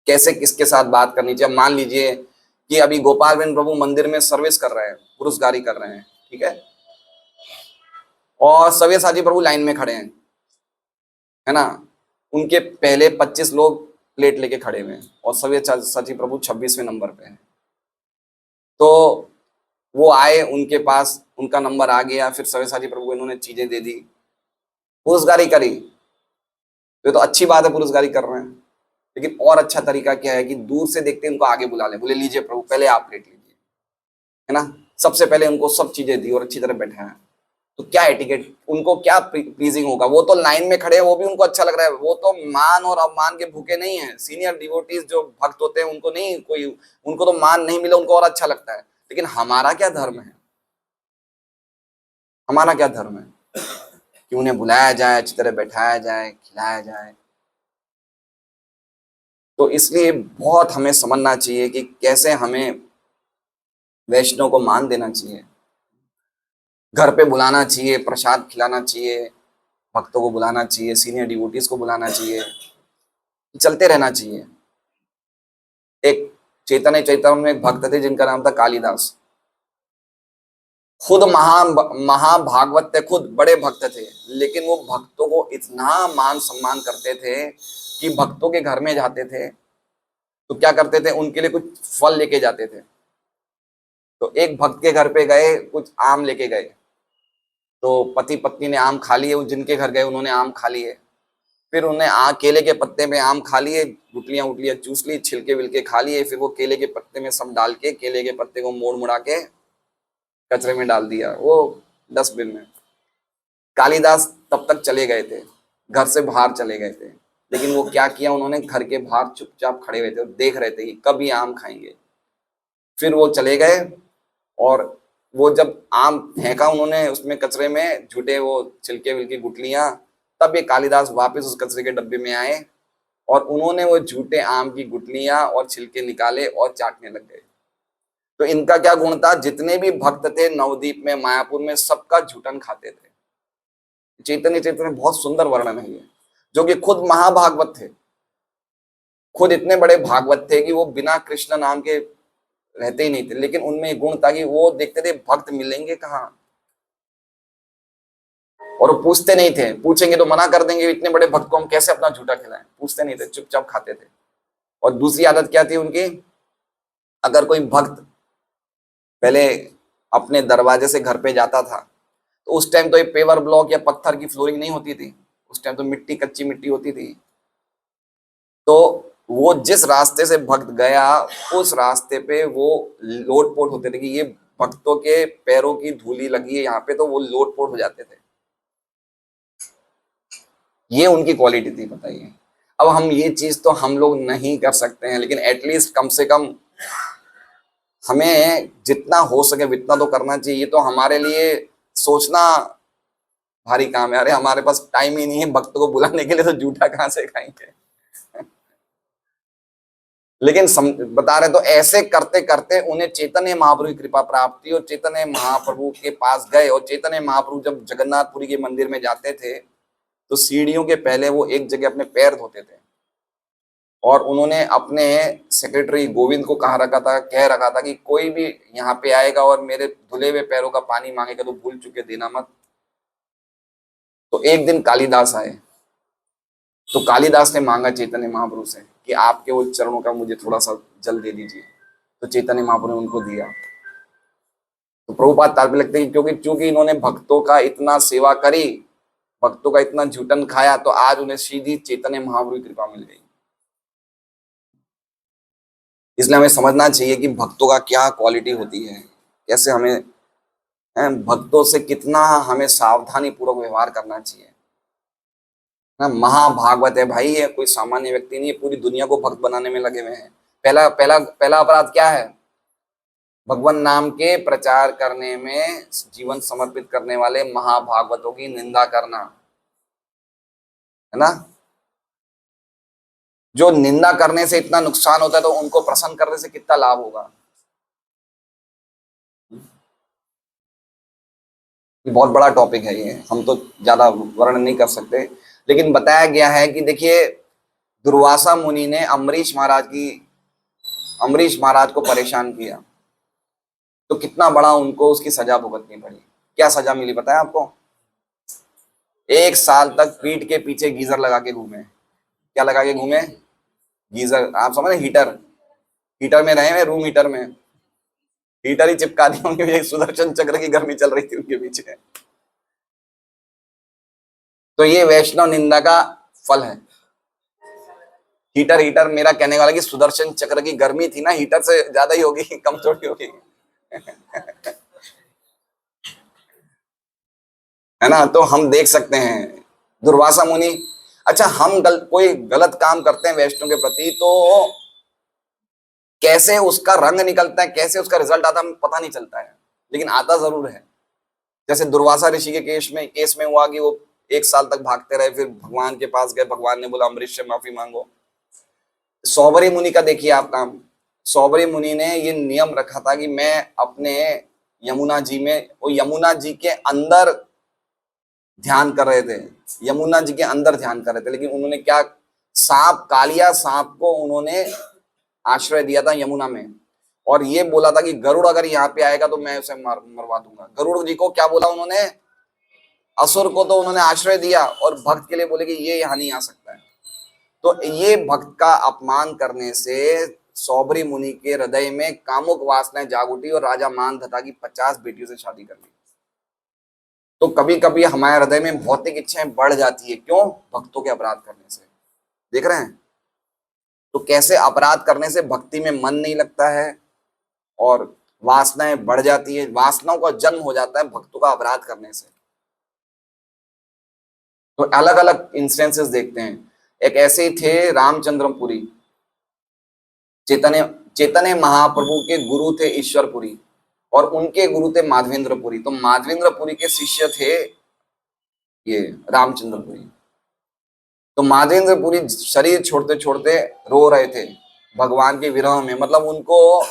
कैसे किसके साथ बात करनी चाहिए। मान लीजिए कि अभी गोपालगंज प्रभु मंदिर में सर्विस कर रहे हैं, पुरुषगारी कर रहे हैं, ठीक है, और सव्यसाची प्रभु लाइन में खड़े हैं, है ना, उनके पहले 25 लोग प्लेट लेके खड़े हुए हैं और सव्यसाची प्रभु 26वें नंबर पे हैं। तो वो आए, उनके पास उनका नंबर आ गया, फिर सव्यसाची प्रभु को इन्होंने चीजें दे दी, पुरुषगारी करी, तो ये तो अच्छी बात है, पुरुषगारी कर रहे हैं। लेकिन और अच्छा तरीका क्या है कि दूर से देखते उनको आगे बुला ले, बोले लीजिए प्रभु पहले आप प्लेट लीजिए, है ना, सबसे पहले उनको सब चीजें दी और अच्छी तरह बैठाया। तो क्या एटिकेट, उनको क्या प्लीजिंग होगा, वो तो लाइन में खड़े हैं, वो भी उनको अच्छा लग रहा है, वो तो मान और अपमान के भूखे नहीं है। सीनियर डिवोटीज जो भक्त होते हैं उनको नहीं कोई, उनको तो मान नहीं मिला, उनको और अच्छा लगता है। लेकिन हमारा क्या धर्म है, हमारा क्या धर्म है कि उन्हें बुलाया जाए, अच्छी तरह बैठाया जाए, खिलाया जाए। तो इसलिए बहुत हमें समझना चाहिए कि कैसे हमें वैष्णव को मान देना चाहिए, घर पे बुलाना चाहिए, प्रसाद खिलाना चाहिए, भक्तों को बुलाना चाहिए, सीनियर डिवोटीज को बुलाना चाहिए, चलते रहना चाहिए। एक चैतन्य चैतन्य में एक भक्त थे जिनका नाम था कालिदास, खुद महाभागवत थे, खुद बड़े भक्त थे, लेकिन वो भक्तों को इतना मान सम्मान करते थे कि भक्तों के घर में जाते थे तो क्या करते थे, उनके लिए कुछ फल लेके जाते थे। तो एक भक्त के घर पे गए, कुछ आम लेके गए, तो पति पत्नी ने आम खा लिए, जिनके घर गए उन्होंने आम खा लिए, फिर उन्हें केले के पत्ते में आम खा लिए, गुटलियां उटलियां चूस ली, छिलके विलके खा लिए, फिर वो केले के पत्ते में सब डाल के, केले के पत्ते को मोड़ मुड़ा के कचरे में डाल दिया, वो डस्टबिन में। कालिदास तब तक चले गए थे, घर से बाहर चले गए थे, लेकिन वो क्या किया, उन्होंने घर के बाहर चुपचाप खड़े हुए थे और देख रहे थे कि कब ये आम खाएंगे। फिर वो चले गए और वो जब आम फेंका उन्होंने उसमें कचरे में, झूठे वो छिलके विलके गुटलियां, तब ये कालिदास वापस उस कचरे के डब्बे में आए और उन्होंने वो झूठे आम की गुटलियां और छिलके निकाले और चाटने लग गए। तो इनका क्या गुण था, जितने भी भक्त थे नवदीप में, मायापुर में, सबका झूठन खाते थे। चैतन्य चैतन्य में बहुत सुंदर वर्णन है ये, जो कि खुद महाभागवत थे, खुद इतने बड़े भागवत थे कि वो बिना कृष्ण नाम के रहते ही नहीं थे, लेकिन उनमें गुण था कि वो देखते थे भक्त मिलेंगे कहाँ, और वो पूछते नहीं थे, पूछेंगे तो मना कर देंगे, इतने बड़े भक्त को हम कैसे अपना झूठा खिलाएं, पूछते नहीं थे, चुपचाप खाते थे। और दूसरी आदत क्या थी उनकी, अगर कोई भक्त पहले अपने दरवाजे से घर पे जाता था, तो उस टाइम तो ये पेवर ब्लॉक या पत्थर की फ्लोरिंग नहीं होती थी, उस टाइम तो मिट्टी, कच्ची मिट्टी होती थी। तो वो जिस रास्ते से भक्त गया, उस रास्ते पे वो लोटपोट होते थे कि ये भक्तों के पैरों की धूली लगी है यहाँ पे, तो वो लोटपोट हो जाते थे। ये उनकी क्वालिटी थी, बताइए। अब हम ये चीज तो हम लोग नहीं कर सकते हैं, लेकिन एटलीस्ट कम से कम हमें जितना हो सके उतना तो करना चाहिए। ये तो हमारे लिए सोचना भारी काम है, अरे हमारे पास टाइम ही नहीं है भक्तों को बुलाने के लिए, तो जूठा कहाँ से खाएंगे। लेकिन बता रहे, तो ऐसे करते करते उन्हें चैतन्य महाप्रभु की कृपा प्राप्त हुई और चैतन्य महाप्रभु के पास गए। और चैतन्य महाप्रभु जब जगन्नाथपुरी के मंदिर में जाते थे तो सीढ़ियों के पहले वो एक जगह अपने पैर धोते थे, और उन्होंने अपने सेक्रेटरी गोविंद को कह रखा था कि कोई भी यहाँ पे आएगा और मेरे धुले हुए पैरों का पानी मांगेगा तो भूल चुके देना मत। तो एक दिन कालिदास आए, तो कालिदास ने मांगा चैतन्य महाप्रभु से कि आपके वो चरणों का मुझे थोड़ा सा जल दे दीजिए, तो चैतन्य महाप्रभु ने उनको दिया। तो प्रभुपाद तात्पर्य लिखते हैं क्योंकि चूंकि इन्होंने भक्तों का इतना सेवा करी, भक्तों का इतना झूठन खाया, तो आज उन्हें सीधी चैतन्य महाप्रभु की कृपा मिल गई। इसलिए हमें समझना चाहिए कि भक्तों का क्या क्वालिटी होती है, कैसे हमें भक्तों से कितना हमें सावधानी पूर्वक व्यवहार करना चाहिए ना। महाभागवत है भाई, ये कोई सामान्य व्यक्ति नहीं है, पूरी दुनिया को भक्त बनाने में लगे हुए हैं। पहला पहला पहला अपराध क्या है? भगवान नाम के प्रचार करने में जीवन समर्पित करने वाले महाभागवतों की निंदा करना, है ना। जो निंदा करने से इतना नुकसान होता है, तो उनको प्रसन्न करने से कितना लाभ होगा। ये बहुत बड़ा टॉपिक है, ये हम तो ज्यादा वर्णन नहीं कर सकते, लेकिन बताया गया है कि देखिए, दुर्वासा मुनि ने अम्बरीश महाराज को परेशान किया, तो कितना बड़ा उनको उसकी सजा भुगतनी पड़ी। क्या सजा मिली पता है आपको? 1 साल तक पीठ के पीछे गीजर लगा के घूमे। क्या लगा के घूमे? गीजर, आप समझ, हीटर। हीटर में रहे हुए, रूम हीटर में, हीटर ही चिपका दी होंगे, सुदर्शन चक्र की गर्मी चल रही थी उनके पीछे। तो ये वैष्णव निंदा का फल है। हीटर हीटर मेरा कहने वाला कि सुदर्शन चक्र की गर्मी थी ना, हीटर से ज्यादा ही होगी, कम थोड़ी होगी। है ना। तो हम देख सकते हैं दुर्वासा मुनि, अच्छा हम कोई गलत काम करते हैं वैष्णव के प्रति, तो कैसे उसका रंग निकलता है, कैसे उसका रिजल्ट आता है, हमें पता नहीं चलता है, लेकिन आता जरूर है। जैसे दुर्वासा ऋषि के केस में हुआ कि वो 1 साल तक भागते रहे, फिर भगवान के पास गए, भगवान ने बोला अम्बरीश से माफी मांगो। सौबरी मुनि का देखिए आप काम। सौबरी मुनि ने ये नियम रखा था कि मैं अपने यमुना जी में, वो यमुना जी के अंदर ध्यान कर रहे थे, यमुना जी के अंदर ध्यान कर रहे थे, लेकिन उन्होंने क्या, कालिया सांप को उन्होंने आश्रय दिया था यमुना में, और ये बोला था कि गरुड़ अगर यहाँ पे आएगा तो मैं उसे मरवा दूंगा। गरुड़ जी को क्या बोला उन्होंने? असुर को तो उन्होंने आश्रय दिया, और भक्त के लिए बोले कि ये यहाँ नहीं आ सकता है। तो ये भक्त का अपमान करने से सौबरी मुनि के हृदय में कामुक वासनाएं जाग उठी, और राजा मानधता की 50 बेटियों से शादी कर ली। तो कभी कभी हमारे हृदय में भौतिक इच्छाएं बढ़ जाती है, क्यों? भक्तों के अपराध करने से। देख रहे हैं तो कैसे अपराध करने से भक्ति में मन नहीं लगता है, और वासनाएं बढ़ जाती है, वासनाओं का जन्म हो जाता है भक्तों का अपराध करने से। तो अलग अलग इंस्टेंसेस देखते हैं। एक ऐसे ही थे रामचंद्रपुरी, चैतन्य चैतन्य महाप्रभु के गुरु थे ईश्वरपुरी, और उनके गुरु थे माधवेंद्रपुरी। तो माधवेंद्रपुरी के शिष्य थे ये रामचंद्रपुरी। तो माधवेंद्रपुरी शरीर छोड़ते छोड़ते रो रहे थे भगवान के विरह में, मतलब उनको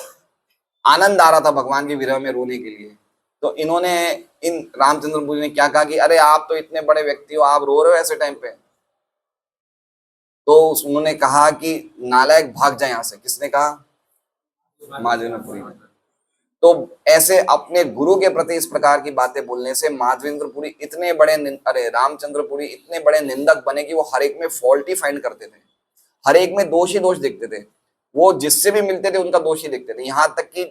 आनंद आ रहा था भगवान के विरह में रोने के लिए। तो इन्होंने, इन रामचंद्रपुरी ने क्या कहा कि अरे आप तो इतने बड़े व्यक्ति हो, आप रो रहे हो ऐसे टाइम पे। तो उन्होंने कहा कि नालायक भाग जाए यहां से। किसने कहा? माधवेंद्रपुरी ने। तो ऐसे अपने गुरु के प्रति इस प्रकार की बातें बोलने से माधवेंद्रपुरी इतने बड़े, अरे रामचंद्रपुरी इतने बड़े निंदक बने कि वो हर एक में फॉल्ट ही फाइंड करते थे, हर एक में दोष ही दोष देखते थे। वो जिससे भी मिलते थे उनका दोष ही देखते थे, यहां तक कि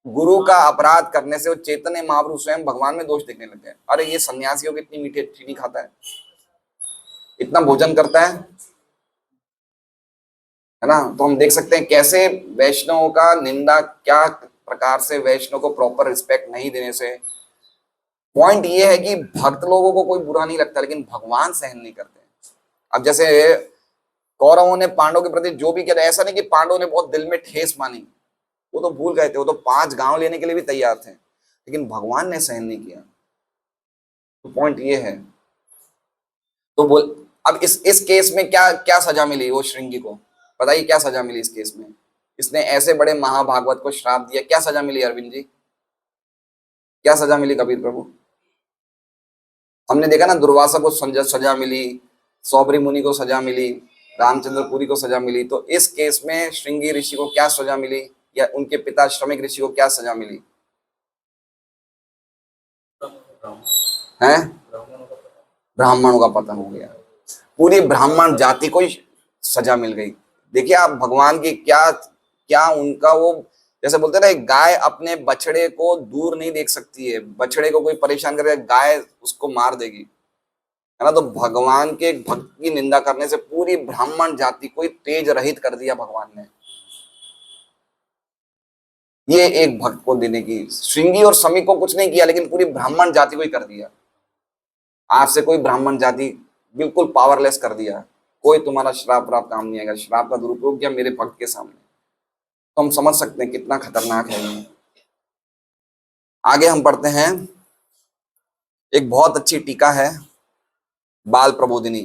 गुरु का अपराध करने से वो चैतन्य महाप्रभु स्वयं भगवान में दोष देखने लगे। अरे ये सन्यासियों की इतनी मीठी चीनी खाता है, इतना भोजन करता है ना। तो हम देख सकते हैं कैसे वैष्णवों का निंदा, क्या प्रकार से वैष्णव को प्रॉपर रिस्पेक्ट नहीं देने से। पॉइंट ये है कि भक्त लोगों को कोई बुरा नहीं लगता, लेकिन भगवान सहन नहीं करते। अब जैसे कौरवों ने पांडवों के प्रति जो भी किया, ऐसा नहीं कि पांडवों ने बहुत दिल में ठेस मानी, वो तो भूल गए थे, वो तो 5 गांव लेने के लिए भी तैयार थे, लेकिन भगवान ने सहन नहीं किया। तो पॉइंट ये है। तो बोल, अब इस केस में क्या क्या सजा मिली वो श्रृंगी को? बताइए क्या सजा मिली इस केस में? इसने ऐसे बड़े महाभागवत को श्राप दिया, क्या सजा मिली अरविंद जी? क्या सजा मिली कबीर प्रभु? हमने देखा ना, दुर्वासा को सजा मिली, सौबरी मुनि को सजा मिली, रामचंद्रपुरी को सजा मिली। तो इस केस में श्रृंगी ऋषि को क्या सजा मिली, या उनके पिता श्रमिक ऋषि को क्या सजा मिली है? ब्राह्मणों का पतन हो गया, पूरी ब्राह्मण जाति को ही सजा मिल गई। देखिए आप भगवान की क्या क्या उनका वो जैसे बोलते हैं ना, एक गाय अपने बछड़े को दूर नहीं देख सकती है, बछड़े को कोई परेशान करे गाय उसको मार देगी, है ना। तो भगवान के भक्त की निंदा करने से पूरी ब्राह्मण जाति को तेज रहित कर दिया भगवान ने। ये एक भक्त को देने की, श्रृंगी और समी को कुछ नहीं किया, लेकिन पूरी ब्राह्मण जाति को ही कर दिया। आज से कोई ब्राह्मण जाति बिल्कुल पावरलेस कर दिया, कोई तुम्हारा श्राप व्राप काम नहीं आएगा। श्राप का दुरुपयोग किया मेरे भक्त के सामने, तो हम समझ सकते हैं कितना खतरनाक है ये। आगे हम पढ़ते हैं, एक बहुत अच्छी टीका है बाल प्रबोधिनी।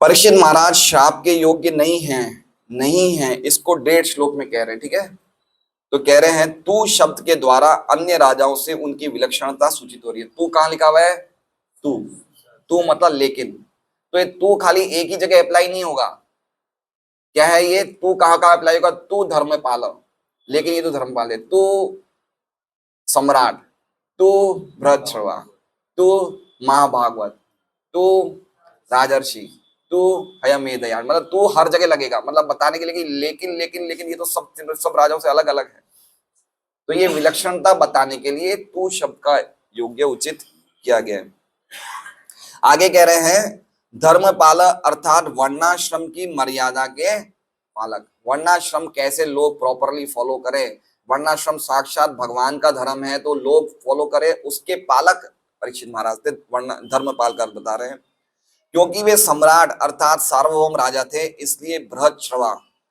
परीक्षित महाराज श्राप के योग्य नहीं है, नहीं है, इसको 1.5 श्लोक में कह रहे हैं, ठीक है। तो कह रहे हैं, तू शब्द के द्वारा अन्य राजाओं से उनकी विलक्षणता सूचित हो रही है। तू कहां लिखा हुआ है? तू, तू मतलब लेकिन। तो ये तू खाली एक ही जगह अप्लाई नहीं होगा। क्या है ये? तू कहां कहां अप्लाई होगा? तू धर्मपाल, लेकिन ये तो धर्मपाल है। तू सम्राट, तू बृहत्श्रवा, तू महाभागवत, तू राजर्षि, तू हयमेधयान, मतलब तू हर जगह लगेगा, मतलब बताने के लिए कि लेकिन लेकिन लेकिन ये तो सब राजाओं से अलग अलग है। तो ये विलक्षणता बताने के लिए तू शब्द का योग्य उचित किया गया है। आगे कह रहे हैं, धर्मपाल अर्थात वर्णाश्रम की मर्यादा के पालक। वर्णाश्रम कैसे लोग प्रॉपरली फॉलो करें, वर्णाश्रम साक्षात भगवान का धर्म है, तो लोग फॉलो करें, उसके पालक परीक्षित महाराज थे। धर्मपाल का बता रहे हैं, क्योंकि वे सम्राट अर्थात सार्वभौम राजा थे, इसलिए बृहत्श्रवा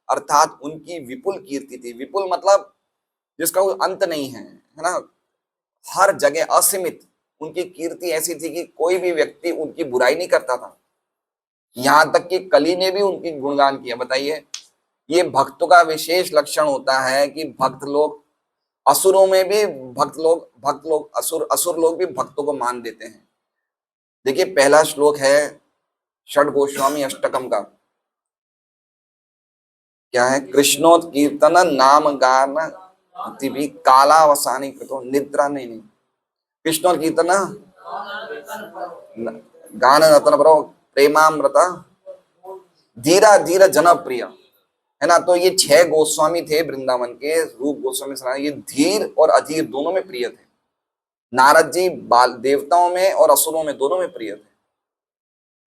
अर्थात उनकी विपुल कीर्ति थी। विपुल मतलब जिसका कोई अंत नहीं है, है ना, हर जगह असीमित। उनकी कीर्ति ऐसी थी कि कोई भी व्यक्ति उनकी बुराई नहीं करता था, यहां तक कि कली ने भी उनकी गुणगान किया। बताइए, ये भक्तों का विशेष लक्षण होता है कि भक्त लोग, असुरों में भी भक्त लोग असुर लोग भी भक्तों को मान देते हैं। देखिए, पहला श्लोक है षड गोस्वामी अष्टकम का, क्या है? कृष्णोत कीर्तन नाम गान भी कालावसानी कृतो निद्रा नहीं। कृष्ण कीर्तन गान रतन प्रो प्रेमामृत धीरा धीरा जनप्रिय, है ना। तो ये 6 गोस्वामी थे वृंदावन के, रूप गोस्वामी सनातन, ये धीर और अधीर दोनों में प्रिय थे। नारद जी बाल देवताओं में और असुरों में दोनों में प्रिय थे।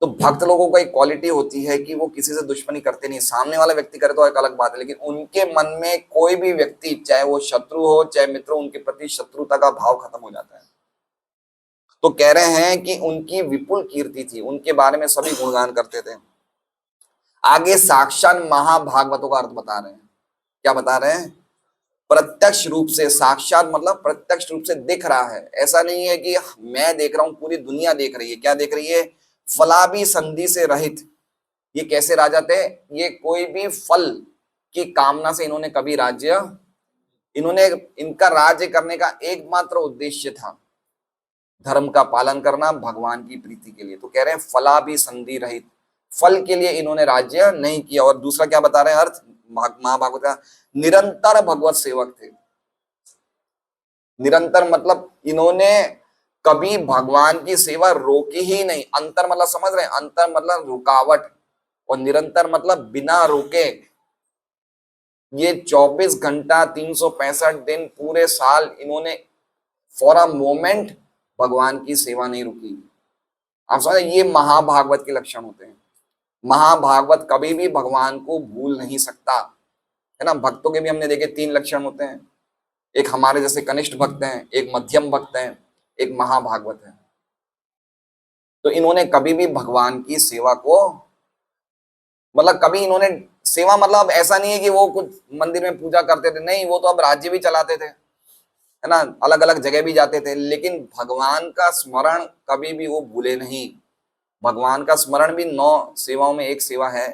तो भक्त लोगों का एक क्वालिटी होती है कि वो किसी से दुश्मनी करते नहीं। सामने वाला व्यक्ति करे तो एक अलग बात है, लेकिन उनके मन में कोई भी व्यक्ति, चाहे वो शत्रु हो चाहे मित्र, उनके प्रति शत्रुता का भाव खत्म हो जाता है। तो कह रहे हैं कि उनकी विपुल कीर्ति थी, उनके बारे में सभी गुणगान करते थे। आगे साक्षात महाभागवतों का अर्थ बता रहे हैं। क्या बता रहे हैं? प्रत्यक्ष रूप से, साक्षात मतलब प्रत्यक्ष रूप से दिख रहा है। ऐसा नहीं है कि मैं देख रहा हूं, पूरी दुनिया देख रही है। क्या देख रही है? फलाभी संधि से रहित। ये कैसे राजा थे? ये कोई भी फल की कामना से इन्होंने कभी राज्य, इनका राज्य करने का एकमात्र उद्देश्य था धर्म का पालन करना, भगवान की प्रीति के लिए। तो कह रहे हैं फलाभी संधि रहित, फल के लिए इन्होंने राज्य नहीं किया। और दूसरा क्या बता रहे हैं अर्थ महाभागवत का? निरंतर भगवत सेवक थे। निरंतर मतलब इन्होंने कभी भगवान की सेवा रोकी ही नहीं। अंतर मतलब समझ रहे हैं? अंतर मतलब रुकावट, और निरंतर मतलब बिना रुके। ये 24 घंटा 365 दिन पूरे साल इन्होंने फॉर अ मोमेंट भगवान की सेवा नहीं रुकी। आप समझे, ये महाभागवत के लक्षण होते हैं। महाभागवत कभी भी भगवान को भूल नहीं सकता, है ना। भक्तों के भी हमने देखे 3 लक्षण होते हैं, एक हमारे जैसे कनिष्ठ भक्त हैं, एक मध्यम भक्त हैं, एक महाभागवत है। तो इन्होंने कभी भी भगवान की सेवा को, मतलब कभी इन्होंने सेवा, मतलब ऐसा नहीं है कि वो कुछ मंदिर में पूजा करते थे, नहीं, वो तो अब राज्य भी चलाते थे, है ना, अलग अलग जगह भी जाते थे, लेकिन भगवान का स्मरण कभी भी वो भूले नहीं। भगवान का स्मरण भी 9 सेवाओं में एक सेवा है,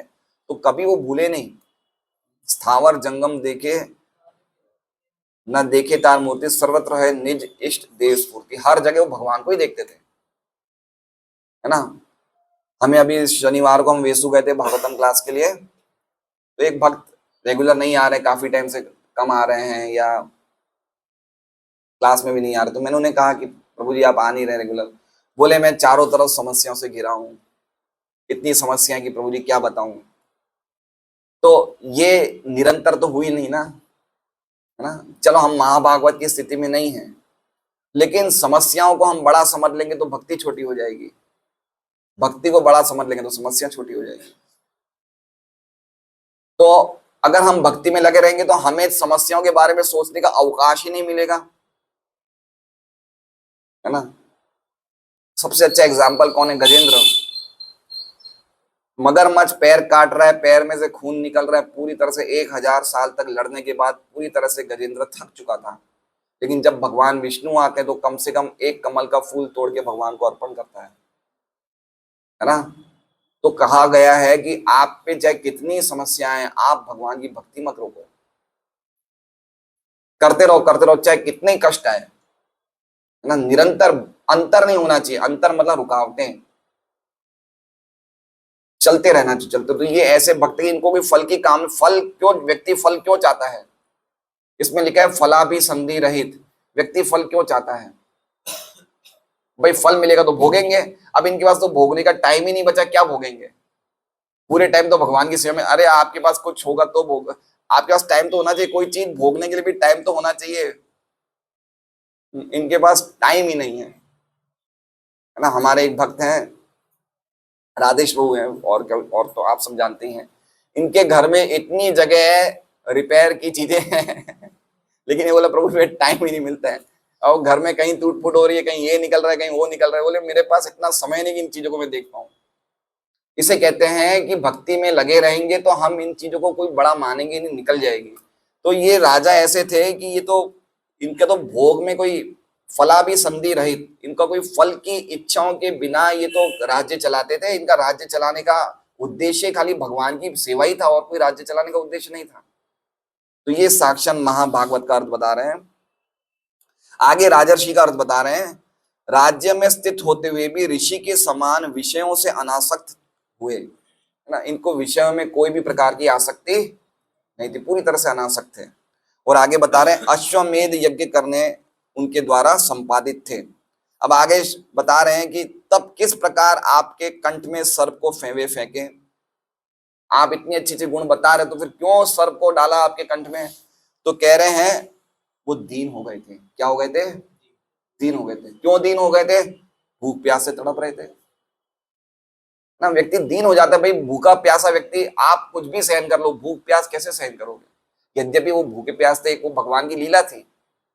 तो कभी वो भूले नहीं। स्थावर जंगम देखे न देखे तार मूर्ति, सर्वत्र है निज इष्ट देव स्फूर्ति। हर जगह वो भगवान को ही देखते थे, है ना। हमें अभी शनिवार को हम वेसु गए थे भागवतम क्लास के लिए, तो एक भक्त रेगुलर नहीं आ रहे, काफी टाइम से कम आ रहे हैं या क्लास में भी नहीं आ रहे। तो मैंने उन्हें कहा कि प्रभु जी आप आ नहीं रहे रेगुलर। बोले मैं चारों तरफ समस्याओं से घिरा हूं, इतनी समस्याएं कि प्रभु जी क्या बताऊं। तो ये निरंतर तो हुई नहीं ना, है ना। चलो हम महाभागवत की स्थिति में नहीं है, लेकिन समस्याओं को हम बड़ा समझ लेंगे तो भक्ति छोटी हो जाएगी, भक्ति को बड़ा समझ लेंगे तो समस्या छोटी हो जाएगी। तो अगर हम भक्ति में लगे रहेंगे तो हमें समस्याओं के बारे में सोचने का अवकाश ही नहीं मिलेगा, है ना। सबसे अच्छा एग्जाम्पल कौन है? गजेंद्र। मगरमच्छ पैर काट रहा है, पैर में से खून निकल रहा है, पूरी तरह से 1000 साल तक लड़ने के बाद पूरी तरह से गजेंद्र थक चुका था। लेकिन जब भगवान विष्णु आते हैं तो कम से कम एक कमल का फूल तोड़ के भगवान को अर्पण करता है ना। तो कहा गया है कि आप पे चाहे कितनी समस्याएं, आप भगवान की भक्ति मत रोको, करते रहो चाहे कितने कष्ट आए, है ना। निरंतर अंतर नहीं होना चाहिए, अंतर मतलब रुकावटें, चलते रहना चाहिए, चलते। तो ये ऐसे भक्त हैं, इनको भी फल की काम, फल क्यों, व्यक्ति फल क्यों चाहता है? इसमें लिखा है फलाभिसंधि रहित, व्यक्ति फल क्यों चाहता है? भाई फल मिलेगा तो भोगेंगे। अब इनके पास तो भोगने का टाइम ही नहीं बचा, क्या भोगेंगे? पूरे टाइम तो भगवान की सेवा में। अरे आपके पास कुछ होगा तो भोग, आपके पास टाइम तो होना चाहिए, कोई चीज भोगने के लिए भी टाइम तो होना चाहिए। इनके पास टाइम ही नहीं है ना। हमारे एक भक्त हैं, राधेश प्रभु हैं, और क्या, और तो आप सब जानते ही हैं। इनके घर में इतनी जगह है, रिपेयर की चीजें हैं लेकिन ये बोला प्रभु मेरे टाइम ही नहीं मिलता है। और घर में कहीं टूट फूट हो रही है, कहीं ये निकल रहा है, कहीं वो निकल रहा है, बोले मेरे पास इतना समय नहीं कि इन चीजों को मैं देख पाऊं। इसे कहते हैं कि भक्ति में लगे रहेंगे तो हम इन चीजों को कोई बड़ा मानेंगे नहीं, निकल जाएगी। तो ये राजा ऐसे थे कि ये तो, इनके तो भोग में कोई फलाभिसंधि रहित, इनका कोई फल की इच्छाओं के बिना ये तो राज्य चलाते थे। इनका राज्य चलाने का उद्देश्य खाली भगवान की सेवा ही था, और कोई राज्य चलाने का उद्देश्य नहीं था। तो ये साक्षात महाभागवत का अर्थ बता रहे हैं। आगे राजर्षि का अर्थ बता रहे हैं। राज्य में स्थित होते हुए भी ऋषि के समान विषयों से अनासक्त हुए, है ना। इनको विषयों में कोई भी प्रकार की आसक्ति नहीं थी, पूरी तरह से अनासक्त थे। और आगे बता रहे हैं अश्वमेध यज्ञ करने उनके द्वारा संपादित थे। अब आगे बता रहे हैं कि तब किस प्रकार आपके कंठ में सर्प को फेंके। आप इतनी अच्छी अच्छी गुण बता रहे तो फिर क्यों सर्प को डाला आपके कंठ में? तो कह रहे हैं वो दीन हो गए थे। क्या हो गए थे? दीन हो गए थे। क्यों दीन हो गए थे? भूख प्यास से तड़प रहे थे ना। व्यक्ति दीन हो जाता है भाई, भूखा प्यासा व्यक्ति, आप कुछ भी सहन कर लो, भूख प्यास कैसे सहन करोगे? यद्यपि वो भूखे प्यास थे, वो भगवान की लीला थी,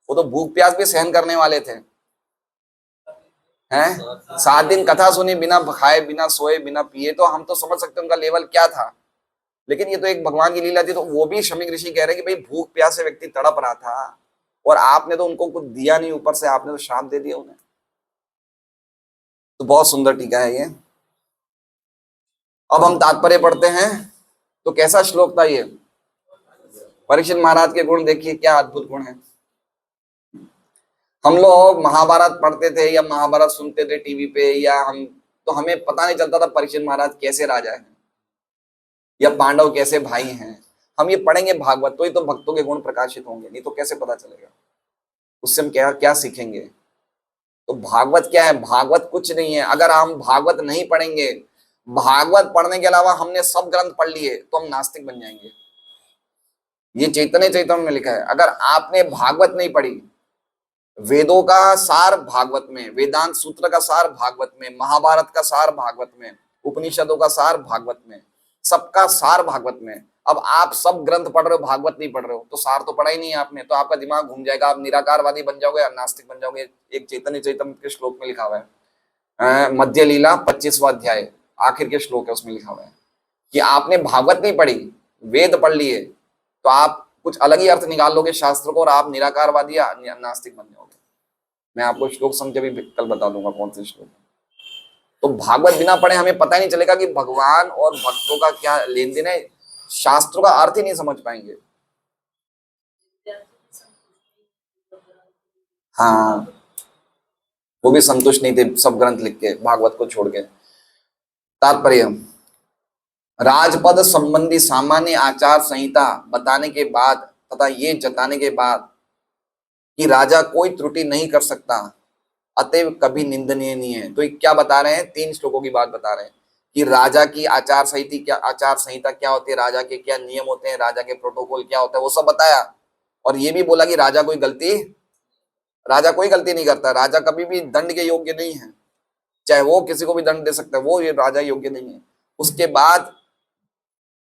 वो तो भूख प्यास भी सहन करने वाले थे, हैं। 7 दिन कथा सुनी, बिना खाए बिना सोए बिना पिए, तो हम तो समझ सकते उनका लेवल क्या था। लेकिन ये तो एक भगवान की लीला थी। तो वो भी शमीक ऋषि कह रहे हैं कि भाई भूख प्यास से व्यक्ति तड़प रहा था, और आपने तो उनको कुछ दिया नहीं, ऊपर से आपने तो श्राप दे दिया उन्हें। तो बहुत सुंदर टीका है ये। अब हम तात्पर्य पढ़ते हैं। तो कैसा श्लोक था ये? परीक्षित महाराज के गुण देखिए, क्या अद्भुत गुण है। हम लोग महाभारत पढ़ते थे या महाभारत सुनते थे टीवी पे, या हम तो हमें पता नहीं चलता था परीक्षित महाराज कैसे राजा हैं या पांडव कैसे भाई हैं। हम ये पढ़ेंगे भागवत तो ही तो भक्तों के गुण प्रकाशित होंगे, नहीं तो कैसे पता चलेगा? उससे हम क्या क्या सीखेंगे? तो भागवत क्या है? भागवत कुछ नहीं है। अगर हम भागवत नहीं पढ़ेंगे, भागवत पढ़ने के अलावा हमने सब ग्रंथ पढ़ लिए, तो हम नास्तिक बन जाएंगे। ये चैतन्य चैतन्य में लिखा है। अगर आपने भागवत नहीं पढ़ी, वेदों का सार भागवत में, वेदांत सूत्र का सार भागवत में, महाभारत का सार भागवत में, उपनिषदों का सार भागवत में, सबका सार भागवत में। अब आप सब ग्रंथ पढ़ रहे हो, भागवत नहीं पढ़ रहे हो, तो सार तो पढ़ा ही नहीं है आपने। तो आपका दिमाग घूम जाएगा, आप निराकारवादी बन जाओगे या नास्तिक बन जाओगे। एक चैतन्य चैतन्य के श्लोक में लिखा हुआ है, मध्य लीला 25वां अध्याय, आखिर के श्लोक है, उसमें लिखा हुआ है कि आपने भागवत नहीं पढ़ी, वेद पढ़ लिए, तो आप कुछ अलग ही अर्थ निकाल लोगे शास्त्र को, और आप निराकारवादी या नास्तिक बन जाओगे। मैं आपको श्लोक संख्या भी कल बता दूंगा कौन से श्लोक। तो भागवत बिना पढ़े हमें पता ही नहीं चलेगा कि भगवान और भक्तों का क्या लेन देन है। शास्त्रों का अर्थ ही नहीं समझ पाएंगे। हाँ, वो भी संतुष्ट नहीं थे सब ग्रंथ लिख के, भागवत को छोड़ के। तात्पर्य, राजपद संबंधी सामान्य आचार संहिता बताने के बाद तथा ये जताने के बाद कि राजा कोई त्रुटि नहीं कर सकता, अतएव कभी निंदनीय नहीं है। तो क्या बता रहे हैं? 3 श्लोकों की बात बता रहे हैं कि राजा की आचार संहिता क्या होती है, राजा के क्या नियम होते हैं, राजा के प्रोटोकॉल क्या होता है, वो सब बताया। और ये भी बोला कि राजा कोई गलती नहीं करता, राजा कभी भी दंड के योग्य नहीं है, चाहे वो किसी को भी दंड दे सकता है, वो ये राजा योग्य नहीं है। उसके बाद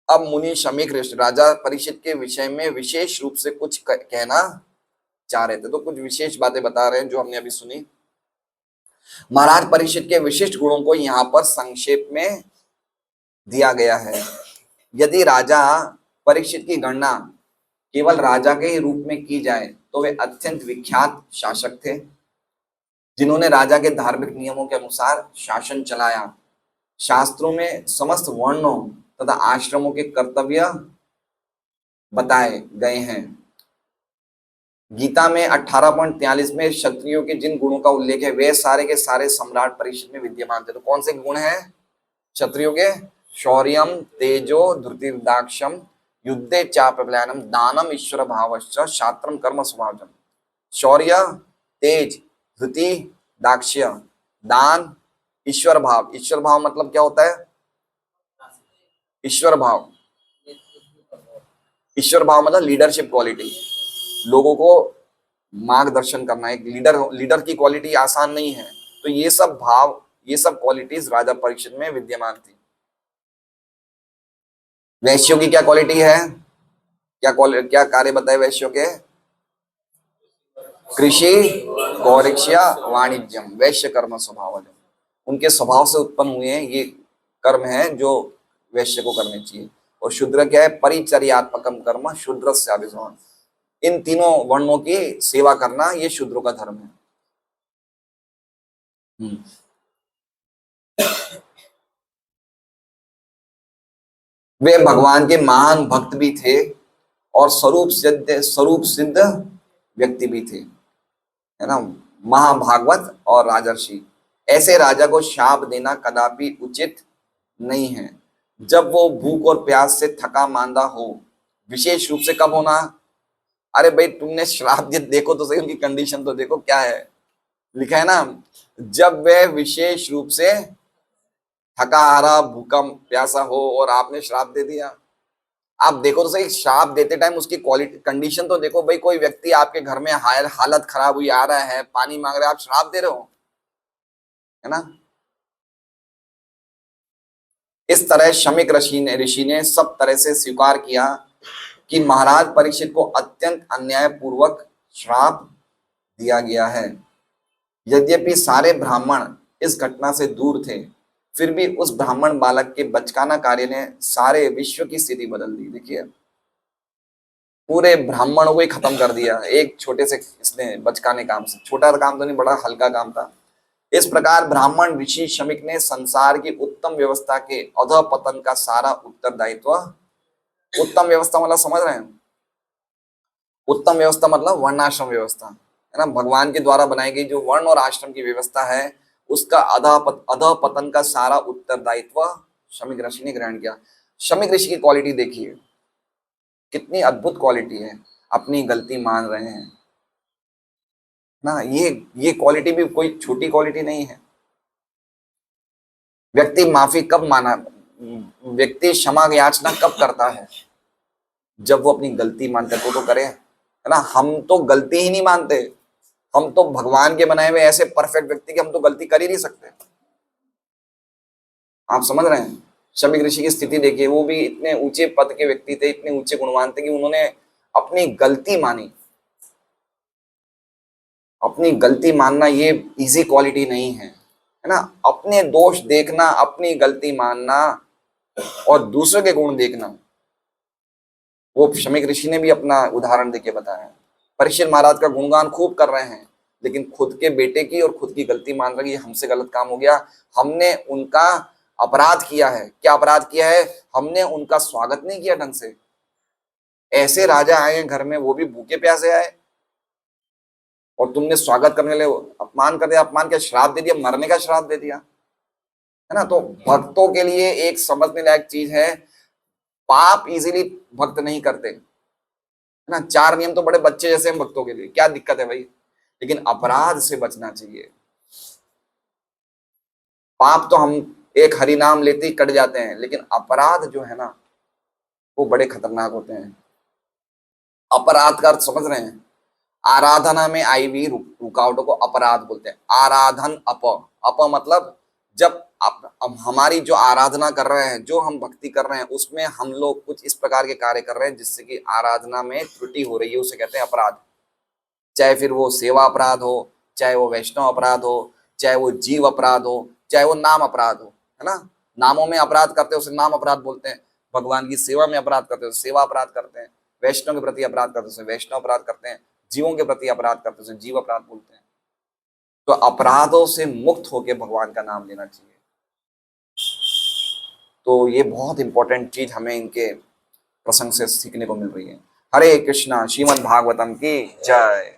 अब मुनि शमीक ऋषि राजा परीक्षित के विषय में विशेष रूप से कुछ कहना चाह रहे थे, तो कुछ विशेष बातें बता रहे हैं जो हमने अभी सुनी। महाराज परीक्षित के विशिष्ट गुणों को यहाँ पर संक्षेप में दिया गया है। यदि राजा परीक्षित की गणना केवल राजा के ही रूप में की जाए तो वे अत्यंत विख्यात शासक थे, जिन्होंने राजा के धार्मिक नियमों के अनुसार शासन चलाया। शास्त्रों में समस्त वर्णों तथा आश्रमों के कर्तव्य बताए गए हैं। गीता में 18.43 में क्षत्रियों के जिन गुणों का उल्लेख है वे सारे के सारे सम्राट परीक्षित में विद्यमान थे। तो कौन से गुण हैं क्षत्रियों के? शौर्यम, तेजो, धृतिर्दाक्ष्यम, युद्धे चापलायनम, दानम, ईश्वर भावश्च, शास्त्रम, कर्म स्वभावजम। शौर्य, तेज, धृति, दाक्ष्य, दान, ईश्वर भाव। ईश्वर भाव मतलब क्या होता है? ईश्वर भाव, ईश्वर भाव मतलब लीडरशिप क्वालिटी, लोगों को मार्गदर्शन करना। एक लीडर की क्वालिटी आसान नहीं है। तो ये सब भाव, ये सब क्वालिटीज राजा परीक्षित में विद्यमान थी। वैश्यों की क्या क्वालिटी है? क्या कार्य बताए वैश्यों के? कृषि, गौरक्षा, वाणिज्यम, वैश्य कर्म स्वभाव। उनके स्वभाव से उत्पन्न हुए हैं ये कर्म है जो वैश्य को करने चाहिए। और शूद्र क्या है? परिचर्यात्मकम कर्म शूद्र से अभिमान। इन तीनों वर्णों की सेवा करना ये शूद्रों का धर्म है। वे भगवान के महान भक्त भी थे और स्वरूप सिद्ध व्यक्ति भी थे, है ना, महाभागवत और राजर्षि। ऐसे राजा को शाप देना कदापि उचित नहीं है जब वो भूख और प्यास से थका मांदा हो। विशेष रूप से कब होना? अरे भाई तुमने श्राप दिया, देखो तो सही उनकी कंडीशन तो देखो क्या है, लिखा है ना, जब वह विशेष रूप से थका हारा भूखा प्यासा हो और आपने श्राप दे दिया। आप देखो तो सही, श्राप देते टाइम उसकी क्वालिटी कंडीशन तो देखो भाई। कोई व्यक्ति आपके घर में हालत खराब हुई आ रहा है, पानी मांग रहा है, आप श्राप दे रहे हो, है ना। इस तरह शमीक ऋषि ने सब तरह से स्वीकार किया कि महाराज परीक्षित को अत्यंत अन्यायपूर्वक श्राप दिया गया है। यद्यपि सारे ब्राह्मण इस घटना से दूर थे, फिर भी उस ब्राह्मण बालक के बचकाना कार्य ने सारे विश्व की स्थिति बदल दी। देखिए, पूरे ब्राह्मणों को ही खत्म कर दिया एक छोटे से इसने बचकाने काम से। छोटा काम तो नहीं, बड़ा हल्का काम था। इस प्रकार ब्राह्मण ऋषि शमीक ने संसार की उत्तम व्यवस्था के अधःपतन का सारा उत्तरदायित्व, उत्तम व्यवस्था मतलब समझ रहे हैं? उत्तम व्यवस्था मतलब वर्णाश्रम व्यवस्था, है ना, भगवान के द्वारा बनाई गई जो वर्ण और आश्रम की व्यवस्था है, उसका अधःपतन का सारा उत्तरदायित्व शमीक ऋषि ने ग्रहण किया। शमीक ऋषि की क्वालिटी देखिए, कितनी अद्भुत क्वालिटी है। अपनी गलती मान रहे हैं ना, ये क्वालिटी भी कोई छोटी क्वालिटी नहीं है। व्यक्ति माफी कब माना, व्यक्ति क्षमा याचना कब करता है? जब वो अपनी गलती मानता है तो करे, है ना। हम तो गलती ही नहीं मानते, हम तो भगवान के बनाए हुए ऐसे परफेक्ट व्यक्ति कि हम तो गलती कर ही नहीं सकते। आप समझ रहे हैं? शमीक ऋषि की स्थिति देखिए, वो भी इतने ऊंचे पद के व्यक्ति थे, इतने ऊंचे गुणवान थे कि उन्होंने अपनी गलती मानी। अपनी गलती मानना ये इजी क्वालिटी नहीं है, है ना। अपने दोष देखना, अपनी गलती मानना और दूसरों के गुण देखना, वो शमीक ऋषि ने भी अपना उदाहरण देके बताया। परीक्षित महाराज का गुणगान खूब कर रहे हैं, लेकिन खुद के बेटे की और खुद की गलती मान रहे हैं, हमसे गलत काम हो गया, हमने उनका अपराध किया है। क्या अपराध किया है? हमने उनका स्वागत नहीं किया ढंग से। ऐसे राजा आए हैं घर में, वो भी भूखे प्यासे आए, और तुमने स्वागत करने के लिए अपमान कर दिया। अपमान क्या, श्राप दे दिया, मरने का श्राप दे दिया, है ना। तो भक्तों के लिए एक समझने लायक चीज है, पाप इजीली भक्त नहीं करते, है ना। 4 नियम तो बड़े बच्चे जैसे हैं भक्तों के लिए, क्या दिक्कत है भाई, लेकिन अपराध से बचना चाहिए। पाप तो हम एक हरि नाम लेते ही कट जाते हैं, लेकिन अपराध जो है ना वो बड़े खतरनाक होते हैं। अपराध का अर्थ समझ रहे हैं? आराधना में आई हुई रुकावटों को अपराध बोलते हैं। आराधन अप मतलब जब अब हमारी जो आराधना कर रहे हैं, जो हम भक्ति कर रहे हैं, उसमें हम लोग कुछ इस प्रकार के कार्य कर रहे हैं जिससे कि आराधना में त्रुटि हो रही है, उसे कहते हैं अपराध। चाहे फिर वो सेवा अपराध हो, चाहे वो वैष्णव अपराध हो, चाहे वो जीव अपराध हो, चाहे वो नाम अपराध हो, है ना। नामों में अपराध करते हैं उसे नाम अपराध बोलते हैं। भगवान की सेवा में अपराध करते हैं उसे सेवा अपराध करते हैं। वैष्णव के प्रति अपराध करते हैं उसे वैष्णव अपराध करते हैं। जीवों के प्रति अपराध करते हैं उसे जीव अपराध बोलते हैं। तो अपराधों से मुक्त होकर भगवान का नाम लेना चाहिए। तो ये बहुत इंपॉर्टेंट चीज हमें इनके प्रसंग से सीखने को मिल रही है। हरे कृष्णा। श्रीमद् भागवतम की जय।